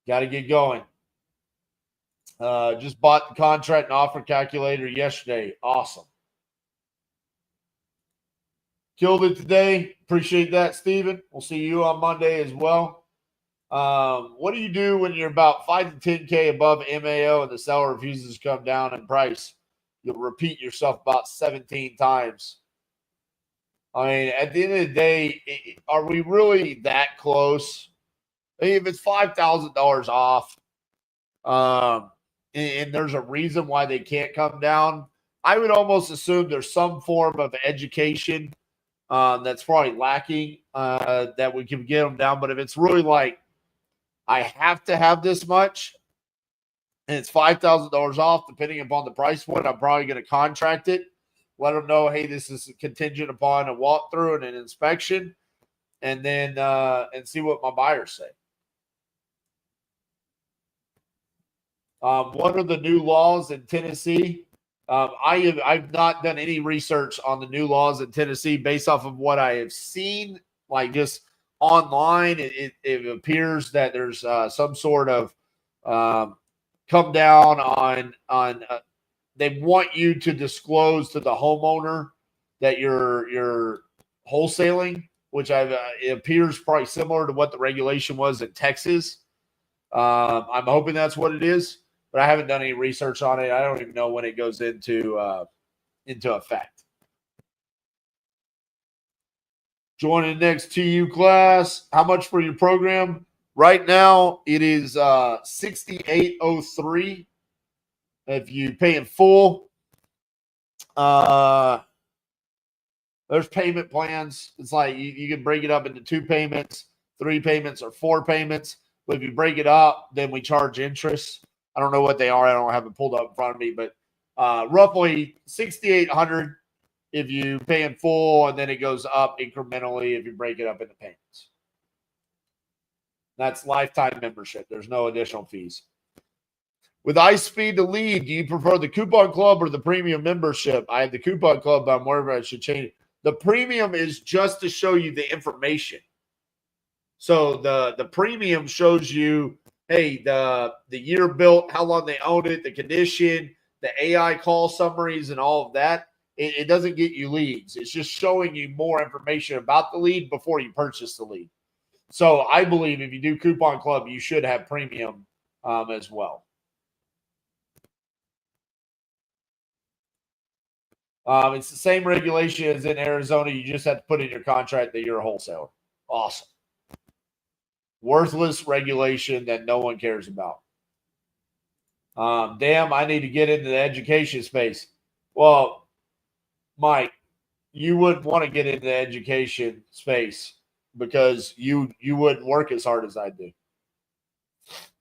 A: Got to get going. Just bought the contract and offer calculator yesterday. Awesome. Killed it today. Appreciate that, Steven. We'll see you on Monday as well. What do you do when you're about 5 to 10K above MAO and the seller refuses to come down in price? You'll repeat yourself about 17 times. I mean, at the end of the day, are we really that close? I mean, if it's $5,000 off, and there's a reason why they can't come down, I would almost assume there's some form of education that's probably lacking that we can get them down. But if it's really like, I have to have this much, and it's $5,000 off, depending upon the price point, I'm probably going to contract it. Let them know, hey, this is contingent upon a walkthrough and an inspection, and then and see what my buyers say. What are the new laws in Tennessee? I've not done any research on the new laws in Tennessee based off of what I have seen, like just online. It appears that there's some sort of come down on they want you to disclose to the homeowner that you're wholesaling, which it appears probably similar to what the regulation was in Texas. I'm hoping that's what it is, but I haven't done any research on it. I don't even know when it goes into effect. Joining the next TU class. How much for your program? Right now, it is $68.03. If you pay in full, there's payment plans. It's like you can break it up into 2 payments, 3 payments, or 4 payments. But if you break it up, then we charge interest. I don't know what they are. I don't have it pulled up in front of me, but roughly $6,800 if you pay in full, and then it goes up incrementally if you break it up into payments. That's lifetime membership. There's no additional fees. With iSpeed to lead, do you prefer the coupon club or the premium membership? I have the coupon club, but I'm worried I should change it. The premium is just to show you the information. So the premium shows you, hey, the year built, how long they owned it, the condition, the AI call summaries and all of that, it doesn't get you leads. It's just showing you more information about the lead before you purchase the lead. So I believe if you do Coupon Club, you should have premium as well. It's the same regulation as in Arizona. You just have to put in your contract that you're a wholesaler. Awesome. Worthless regulation that no one cares about. Damn, I need to get into the education space. Well, Mike, you wouldn't want to get into the education space because you wouldn't work as hard as I do.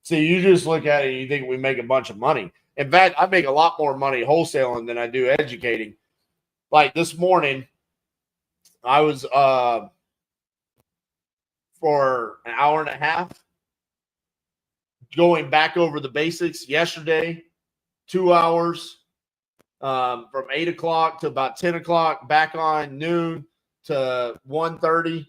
A: So you just look at it and you think we make a bunch of money. In fact, I make a lot more money wholesaling than I do educating. Like this morning, I was for an hour and a half going back over the basics. Yesterday, 2 hours from 8 o'clock to about 10 o'clock, back on noon to 1:30,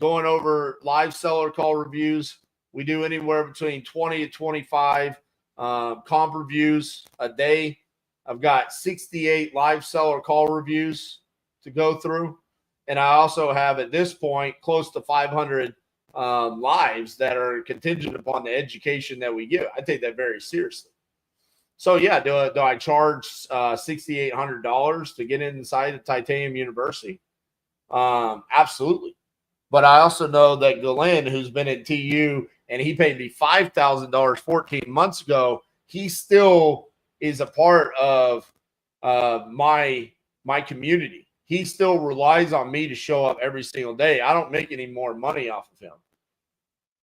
A: going over live seller call reviews. We do anywhere between 20 to 25 comp reviews a day. I've got 68 live seller call reviews to go through. And I also have, at this point, close to 500 lives that are contingent upon the education that we give. I take that very seriously. So, yeah, do I charge $6,800 to get inside of Titanium University? Absolutely. But I also know that Glenn, who's been at TU, and he paid me $5,000 14 months ago, he still is a part of my community. He still relies on me to show up every single day. I don't make any more money off of him.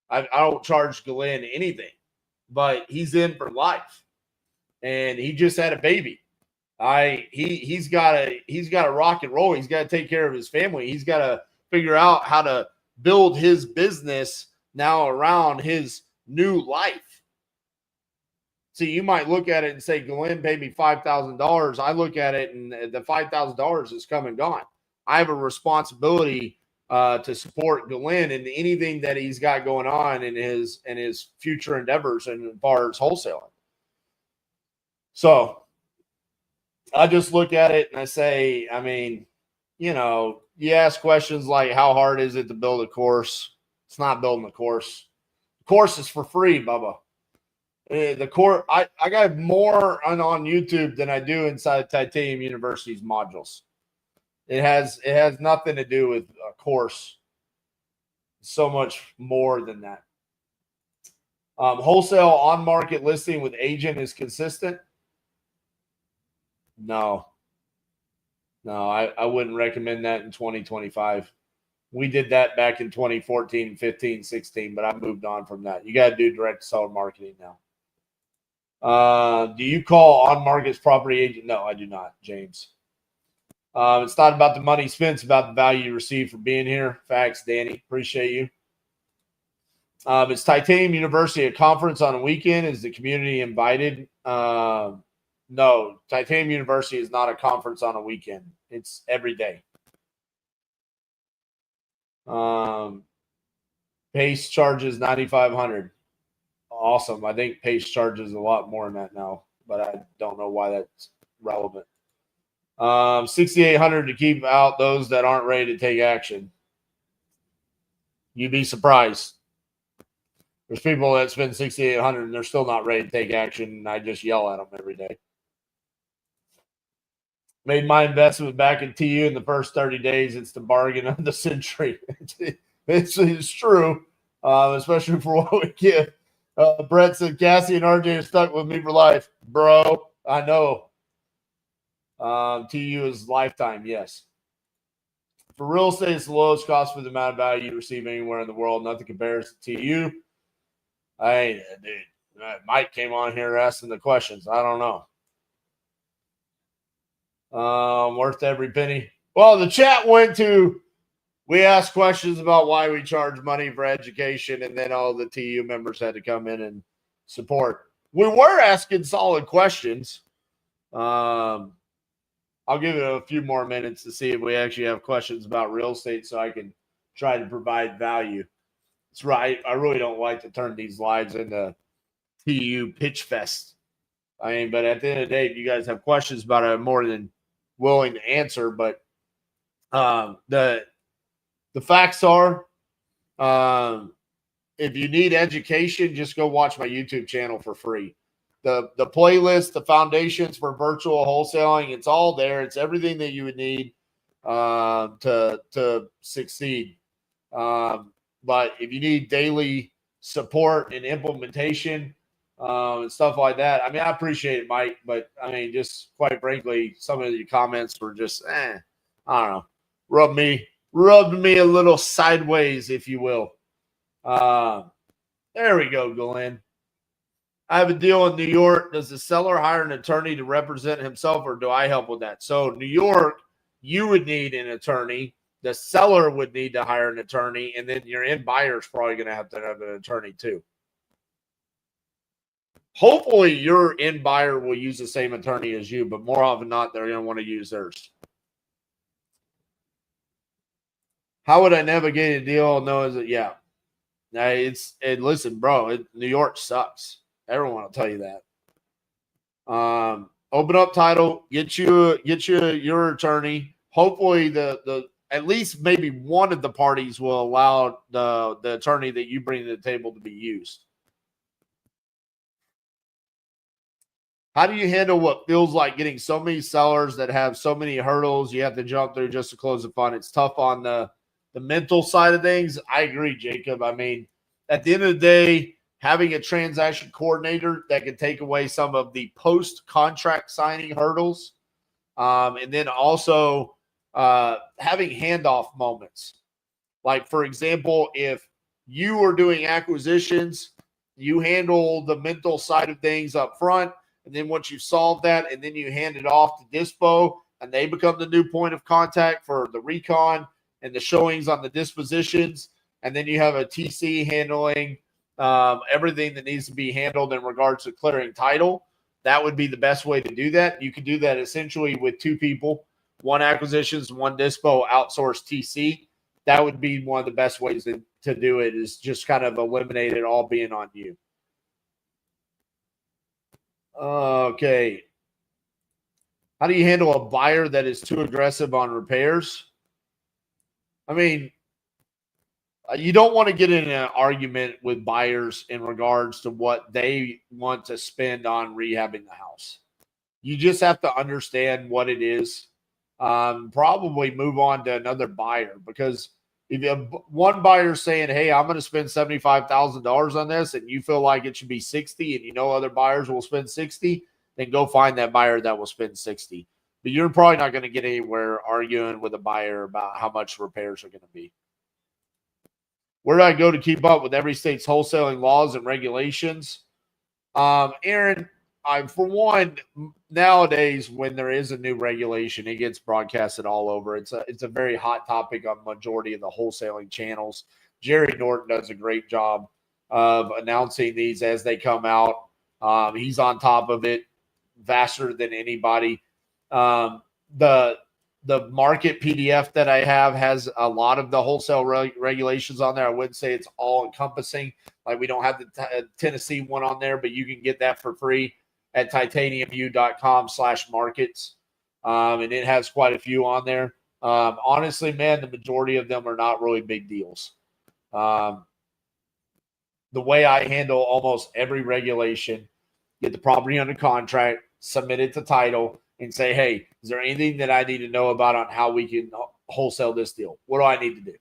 A: I don't charge Glenn anything, but he's in for life. And he just had a baby. He's got to rock and roll. He's got to take care of his family. He's got to figure out how to build his business now around his new life. So you might look at it and say, Glenn paid me $5,000. I look at it and the $5,000 is come and gone. I have a responsibility to support Glenn in anything that he's got going on in his future endeavors and as far as wholesaling. So I just look at it and I say, I mean, you know, you ask questions like, how hard is it to build a course? It's not building a course. The course is for free, Bubba. The course, I got more on YouTube than I do inside Titanium University's modules. It has nothing to do with a course. So much more than that. Wholesale on-market listing with agent is consistent. No, I wouldn't recommend that in 2025. We did that back in 2014, 15, 16, but I moved on from that. You got to do direct seller marketing now. Do you call on-market's property agent? No, I do not, James. It's not about the money spent. It's about the value you receive for being here. Facts, Danny. Appreciate you. It's Titanium University, a conference on a weekend. Is the community invited? No, Titanium University is not a conference on a weekend. It's every day. Pace charges $9,500. Awesome. I think Pace charges a lot more than that now, but I don't know why that's relevant. $6,800 to keep out those that aren't ready to take action. You'd be surprised. There's people that spend $6,800 and they're still not ready to take action, and I just yell at them every day. Made my investment back in TU in the first 30 days. It's the bargain of the century. It's true, especially for what we get. Brett said, Cassie and RJ are stuck with me for life. Bro, I know. TU is lifetime, yes. For real estate, it's the lowest cost for the amount of value you receive anywhere in the world. Nothing compares to TU. Dude, Mike came on here asking the questions. I don't know. Worth every penny. Well, the chat went to, we asked questions about why we charge money for education, and then all the TU members had to come in and support. We were asking solid questions. I'll give it a few more minutes to see if we actually have questions about real estate so I can try to provide value. That's right. I really don't like to turn these lives into TU pitch fest. I mean, but at the end of the day, if you guys have questions about it, I'm more than willing to answer. But the facts are, if you need education, just go watch my YouTube channel for free. The playlist, the foundations for virtual wholesaling, it's all there. It's everything that you would need to succeed. But if you need daily support and implementation and stuff like that, I mean, I appreciate it, Mike. But I mean, just quite frankly, some of your comments were just, I don't know, rubbed me a little sideways, if you will. There we go, Glenn. I have a deal in New York. Does the seller hire an attorney to represent himself, or do I help with that? So, New York, you would need an attorney. The seller would need to hire an attorney, and then your end buyer is probably going to have an attorney too. Hopefully, your end buyer will use the same attorney as you, but more often than not, they're going to want to use theirs. How would I navigate a deal? No, is it? Yeah. Listen, bro, New York sucks. Everyone will tell you that. Open up title, get you your attorney. Hopefully the at least maybe one of the parties will allow the attorney that you bring to the table to be used. How do you handle what feels like getting so many sellers that have so many hurdles you have to jump through just to close the fund? It's tough on the mental side of things. I agree, Jacob. I mean, at the end of the day, having a transaction coordinator that can take away some of the post-contract signing hurdles, and then also having handoff moments. Like, for example, if you are doing acquisitions, you handle the mental side of things up front, and then once you solve that, and then you hand it off to Dispo, and they become the new point of contact for the recon and the showings on the dispositions, and then you have a TC handling everything that needs to be handled in regards to clearing title. That would be the best way to do that. You could do that essentially with two people, one acquisitions, one dispo, outsource TC. That would be one of the best ways to do it, is just kind of eliminate it all being on you. Okay. How do you handle a buyer that is too aggressive on repairs? I mean, you don't want to get in an argument with buyers in regards to what they want to spend on rehabbing the house. You just have to understand what it is. Probably move on to another buyer, because if you have one buyer saying, hey, I'm going to spend $75,000 on this, and you feel like it should be 60, and you know other buyers will spend 60, then go find that buyer that will spend 60. But you're probably not going to get anywhere arguing with a buyer about how much repairs are going to be. Where do I go to keep up with every state's wholesaling laws and regulations? Aaron, for one, nowadays when there is a new regulation, it gets broadcasted all over. It's a very hot topic on majority of the wholesaling channels. Jerry Norton does a great job of announcing these as they come out. He's on top of it faster than anybody. The market PDF that I have has a lot of the wholesale regulations on there. I wouldn't say it's all encompassing. Like, we don't have the Tennessee one on there, but you can get that for free at titaniumview.com/markets. And it has quite a few on there. Honestly, man, the majority of them are not really big deals. The way I handle almost every regulation, get the property under contract, submit it to title, and say, hey, is there anything that I need to know about on how we can wholesale this deal? What do I need to do?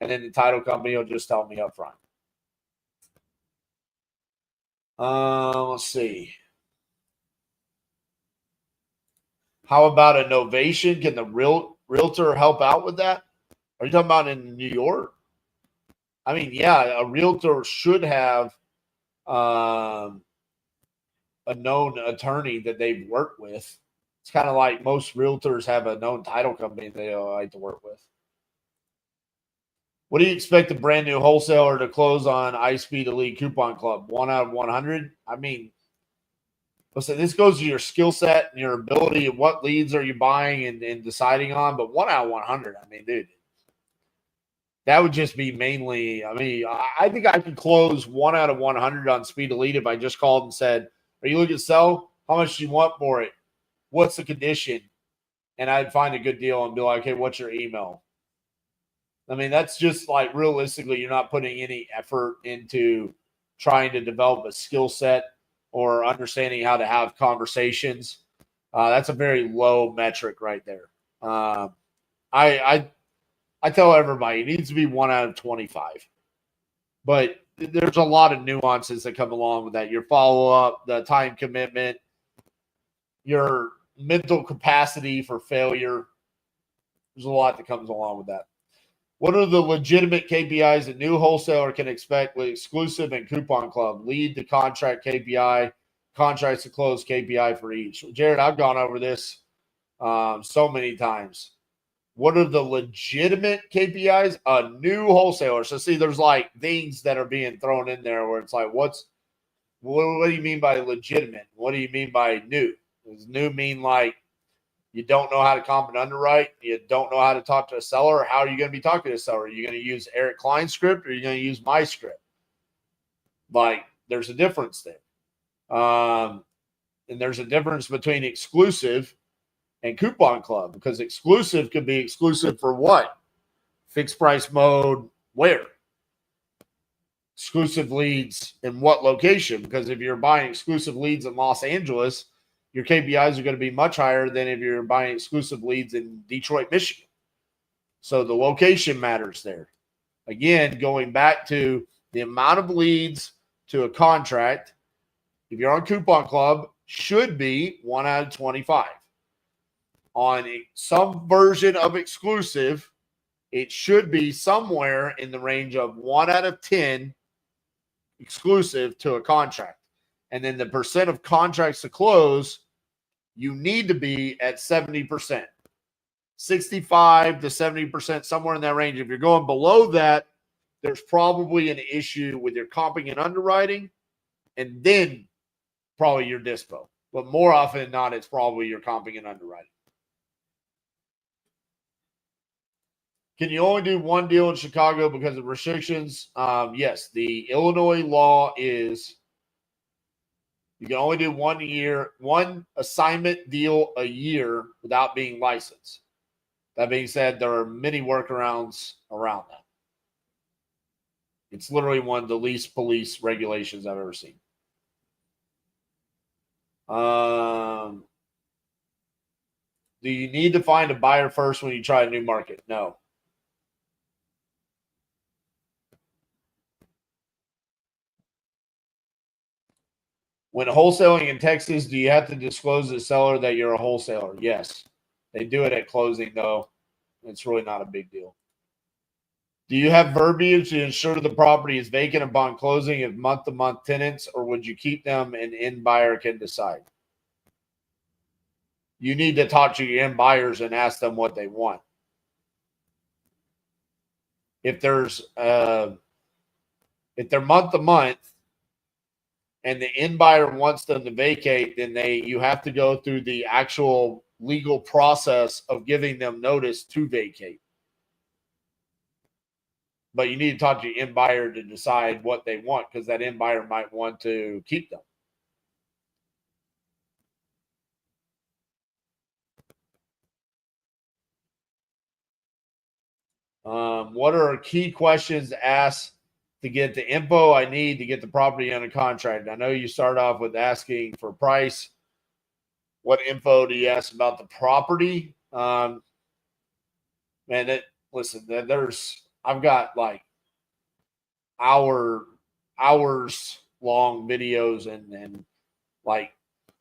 A: And then the title company will just tell me up front. Let's see. How about a novation? Can the realtor help out with that? Are you talking about in New York? I mean, yeah, a realtor should have a known attorney that they've worked with. It's kind of like most realtors have a known title company they like to work with. What do you expect a brand new wholesaler to close on iSpeed Elite Coupon Club? 1 out of 100? I mean, listen, this goes to your skill set and your ability of what leads are you buying and deciding on. But 1 out of 100, I mean, dude, that would just be mainly, I mean, I think I could close 1 out of 100 on Speed Elite if I just called and said, are you looking to sell? How much do you want for it? What's the condition? And I'd find a good deal and be like, hey, what's your email? I mean, that's just like realistically, you're not putting any effort into trying to develop a skill set or understanding how to have conversations. That's a very low metric right there. I tell everybody it needs to be 1 out of 25, but there's a lot of nuances that come along with that. Your follow up, the time commitment, your mental capacity for failure. There's a lot that comes along with that. What are the legitimate KPIs a new wholesaler can expect with exclusive and coupon club? Lead to contract KPI, contracts to close KPI for each. Jared, I've gone over this so many times. What are the legitimate KPIs? A new wholesaler. So see, there's like things that are being thrown in there where it's like, what do you mean by legitimate? What do you mean by new? Does new mean like you don't know how to comp and underwrite? You don't know how to talk to a seller? How are you going to be talking to a seller? Are you going to use Eric Klein's script or are you going to use my script? Like, there's a difference there. And there's a difference between exclusive and coupon club, because exclusive could be exclusive for what? Fixed price mode, where? Exclusive leads in what location? Because if you're buying exclusive leads in Los Angeles, your KPIs are going to be much higher than if you're buying exclusive leads in Detroit, Michigan. So the location matters there. Again, going back to the amount of leads to a contract, if you're on Coupon Club, should be 1 out of 25. On some version of exclusive, it should be somewhere in the range of 1 out of 10 exclusive to a contract. And then the percent of contracts to close, you need to be at 70%. 65 to 70%, somewhere in that range. If you're going below that, there's probably an issue with your comping and underwriting, and then probably your dispo. But more often than not, it's probably your comping and underwriting. Can you only do one deal in Chicago because of restrictions? Yes, the Illinois law is you can only do 1 year, one assignment deal a year without being licensed. That being said, there are many workarounds around that. It's literally one of the least police regulations I've ever seen. Do you need to find a buyer first when you try a new market? No. When wholesaling in Texas, do you have to disclose to the seller that you're a wholesaler? Yes. They do it at closing, though. It's really not a big deal. Do you have verbiage to ensure the property is vacant upon closing if month-to-month tenants, or would you keep them and end buyer can decide? You need to talk to your end buyers and ask them what they want. If they're month-to-month, and the end buyer wants them to vacate, then you have to go through the actual legal process of giving them notice to vacate. But you need to talk to your end buyer to decide what they want, because that end buyer might want to keep them. What are key questions asked to get the info I need to get the property under contract? I know you start off with asking for price. What info do you ask about the property? Listen, I've got like hours long videos and like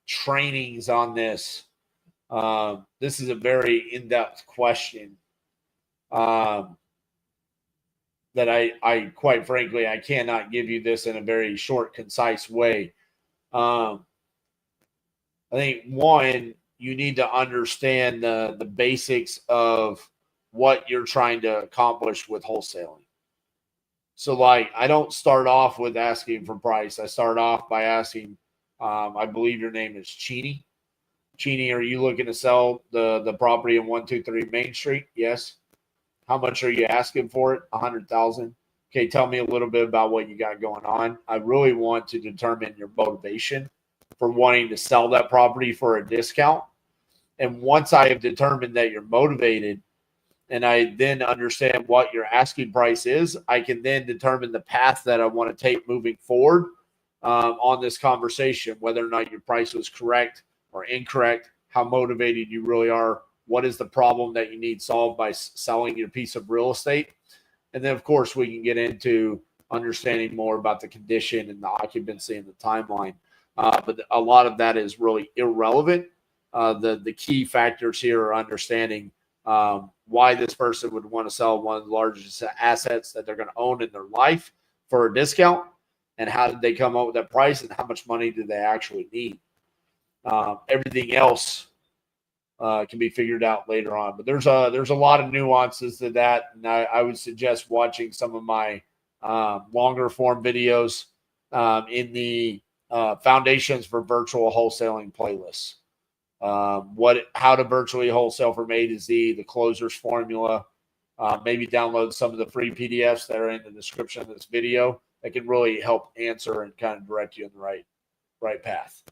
A: trainings on this. This is a very in-depth question. That I quite frankly, I cannot give you this in a very short, concise way. I think one, you need to understand the basics of what you're trying to accomplish with wholesaling. So like, I don't start off with asking for price. I start off by asking, I believe your name is Cheney. Cheney, are you looking to sell the property in 123 Main Street? Yes. How much are you asking for it? 100,000. Okay, tell me a little bit about what you got going on. I really want to determine your motivation. for wanting to sell that property for a discount. And once I have determined that you're motivated and I then understand what your asking price is, I can then determine the path that I want to take moving forward on this conversation, whether or not your price was correct or incorrect, how motivated you really are, what is the problem that you need solved by selling your piece of real estate. And then, of course, we can get into understanding more about the condition and the occupancy and the timeline. But a lot of that is really irrelevant. The key factors here are understanding why this person would want to sell one of the largest assets that they're going to own in their life for a discount, and how did they come up with that price, and how much money do they actually need. Everything else can be figured out later on, but there's a lot of nuances to that, and I would suggest watching some of my longer form videos in the Foundations for Virtual Wholesaling playlists. How to virtually wholesale from A to Z, the closers formula. Maybe download some of the free PDFs that are in the description of this video that can really help answer and kind of direct you in the right path.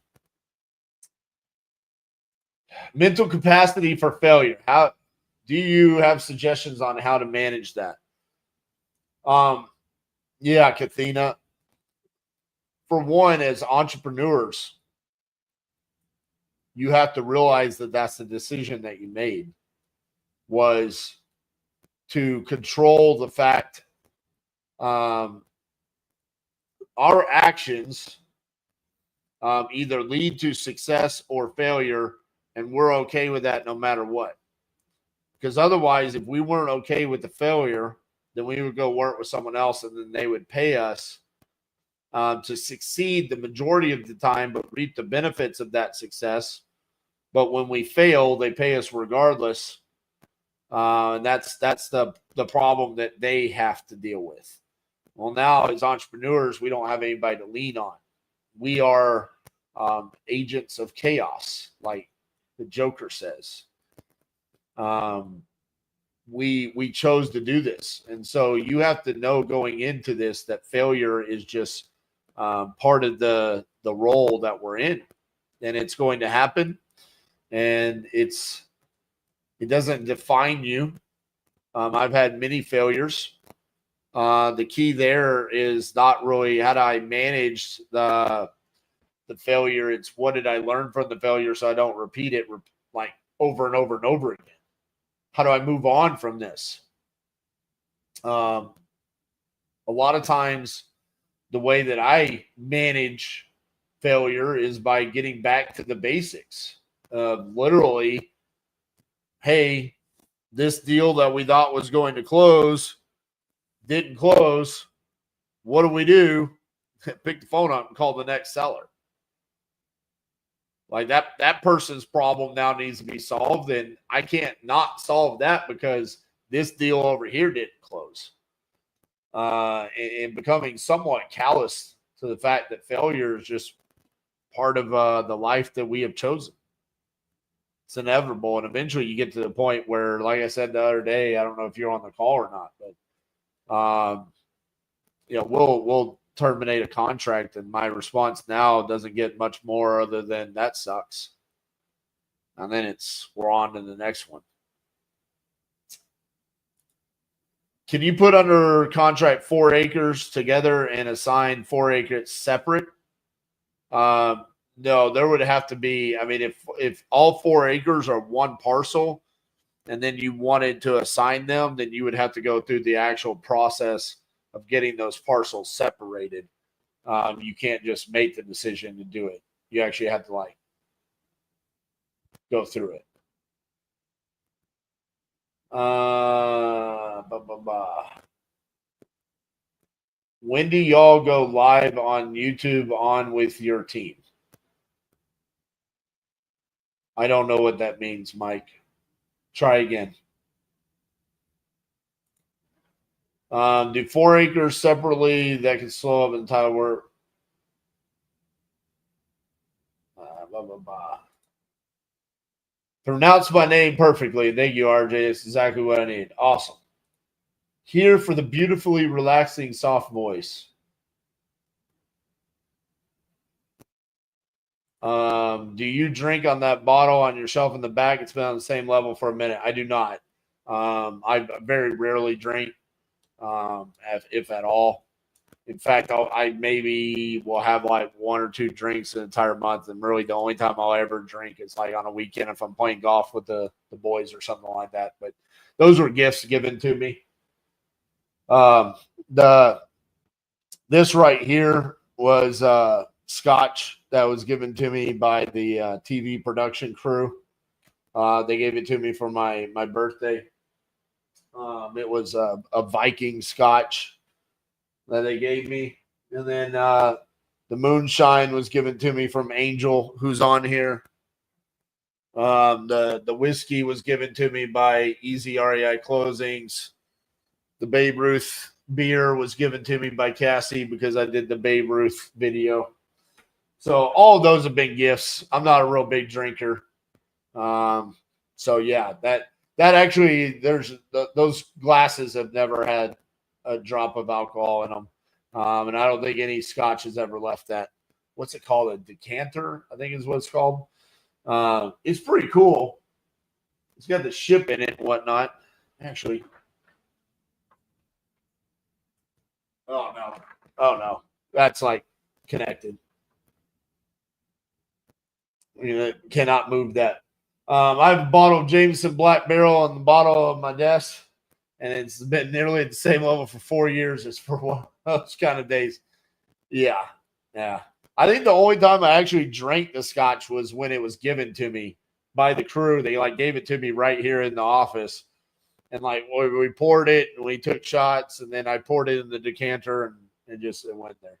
A: Mental capacity for failure. How do you have suggestions on how to manage that? Yeah, Kathina. For one, as entrepreneurs, you have to realize that that's the decision that you made, was to control the fact our actions either lead to success or failure, and we're okay with that no matter what. Because otherwise, if we weren't okay with the failure, then we would go work with someone else, and then they would pay us to succeed the majority of the time, but reap the benefits of that success. But when we fail, they pay us regardless. And that's the problem that they have to deal with. Well, now as entrepreneurs, we don't have anybody to lean on. We are agents of chaos, like the Joker says. We chose to do this. And so you have to know going into this that failure is just part of the role that we're in. And it's going to happen. And it doesn't define you. I've had many failures. The key there is not really how do I manage the failure. It's what did I learn from the failure so I don't repeat it like over and over and over again. How do I move on from this? A lot of times the way that I manage failure is by getting back to the basics. Literally, hey, this deal that we thought was going to close didn't close. What do? Pick the phone up and call the next seller. Like that person's problem now needs to be solved, and I can't not solve that because this deal over here didn't close. And becoming somewhat callous to the fact that failure is just part of the life that we have chosen. It's inevitable, and eventually you get to the point where, like I said the other day, I don't know if you're on the call or not, but we'll terminate a contract, and my response now doesn't get much more other than that sucks. And then we're on to the next one. Can you put under contract 4 acres together and assign 4 acres separate? No, there would have to be, I mean, if all 4 acres are one parcel and then you wanted to assign them, then you would have to go through the actual process of getting those parcels separated. You can't just make the decision to do it. You actually have to go through it. When do y'all go live on YouTube on with your team? I don't know what that means, Mike. Try again. Do 4 acres separately that can slow up entire work. Pronounce my name perfectly. Thank you, RJ. It's exactly what I need. Awesome. Here for the beautifully relaxing, soft voice. Do you drink on that bottle on your shelf in the back? It's been on the same level for a minute. I do not. I very rarely drink, if at all. In fact, I maybe will have like 1 or 2 drinks an entire month, and really the only time I'll ever drink is like on a weekend if I'm playing golf with the boys or something like that. But those were gifts given to me. This right here was scotch that was given to me by the TV production crew. They gave it to me for my birthday. It was a Viking scotch that they gave me. And then the moonshine was given to me from Angel, who's on here. The whiskey was given to me by Easy REI Closings. The Babe Ruth beer was given to me by Cassie because I did the Babe Ruth video. So all of those have been gifts. I'm not a real big drinker. So yeah, that actually, those glasses have never had a drop of alcohol in them. And I don't think any scotch has ever left that. What's it called? A decanter, I think is what it's called. It's pretty cool. It's got the ship in it and whatnot. Actually. Oh no. That's like connected. You cannot move that. I have a bottle of Jameson Black Barrel on the bottom of my desk, and it's been nearly at the same level for 4 years. It's for one of those kind of days. Yeah. I think the only time I actually drank the scotch was when it was given to me by the crew. They like gave it to me right here in the office, and like we poured it and we took shots, and then I poured it in the decanter and it went there.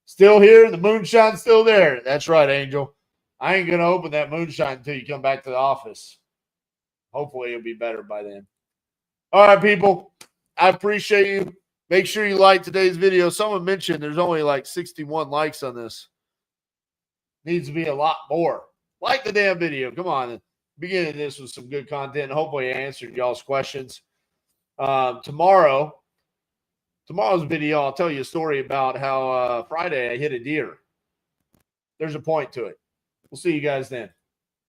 A: Still here. The moonshine's still there. That's right, Angel. I ain't going to open that moonshine until you come back to the office. Hopefully it'll be better by then. All right, people. I appreciate you. Make sure you like today's video. Someone mentioned there's only like 61 likes on this. Needs to be a lot more. Like the damn video. Come on. Beginning this with some good content. Hopefully I answered y'all's questions. Tomorrow's video, I'll tell you a story about how Friday I hit a deer. There's a point to it. We'll see you guys then.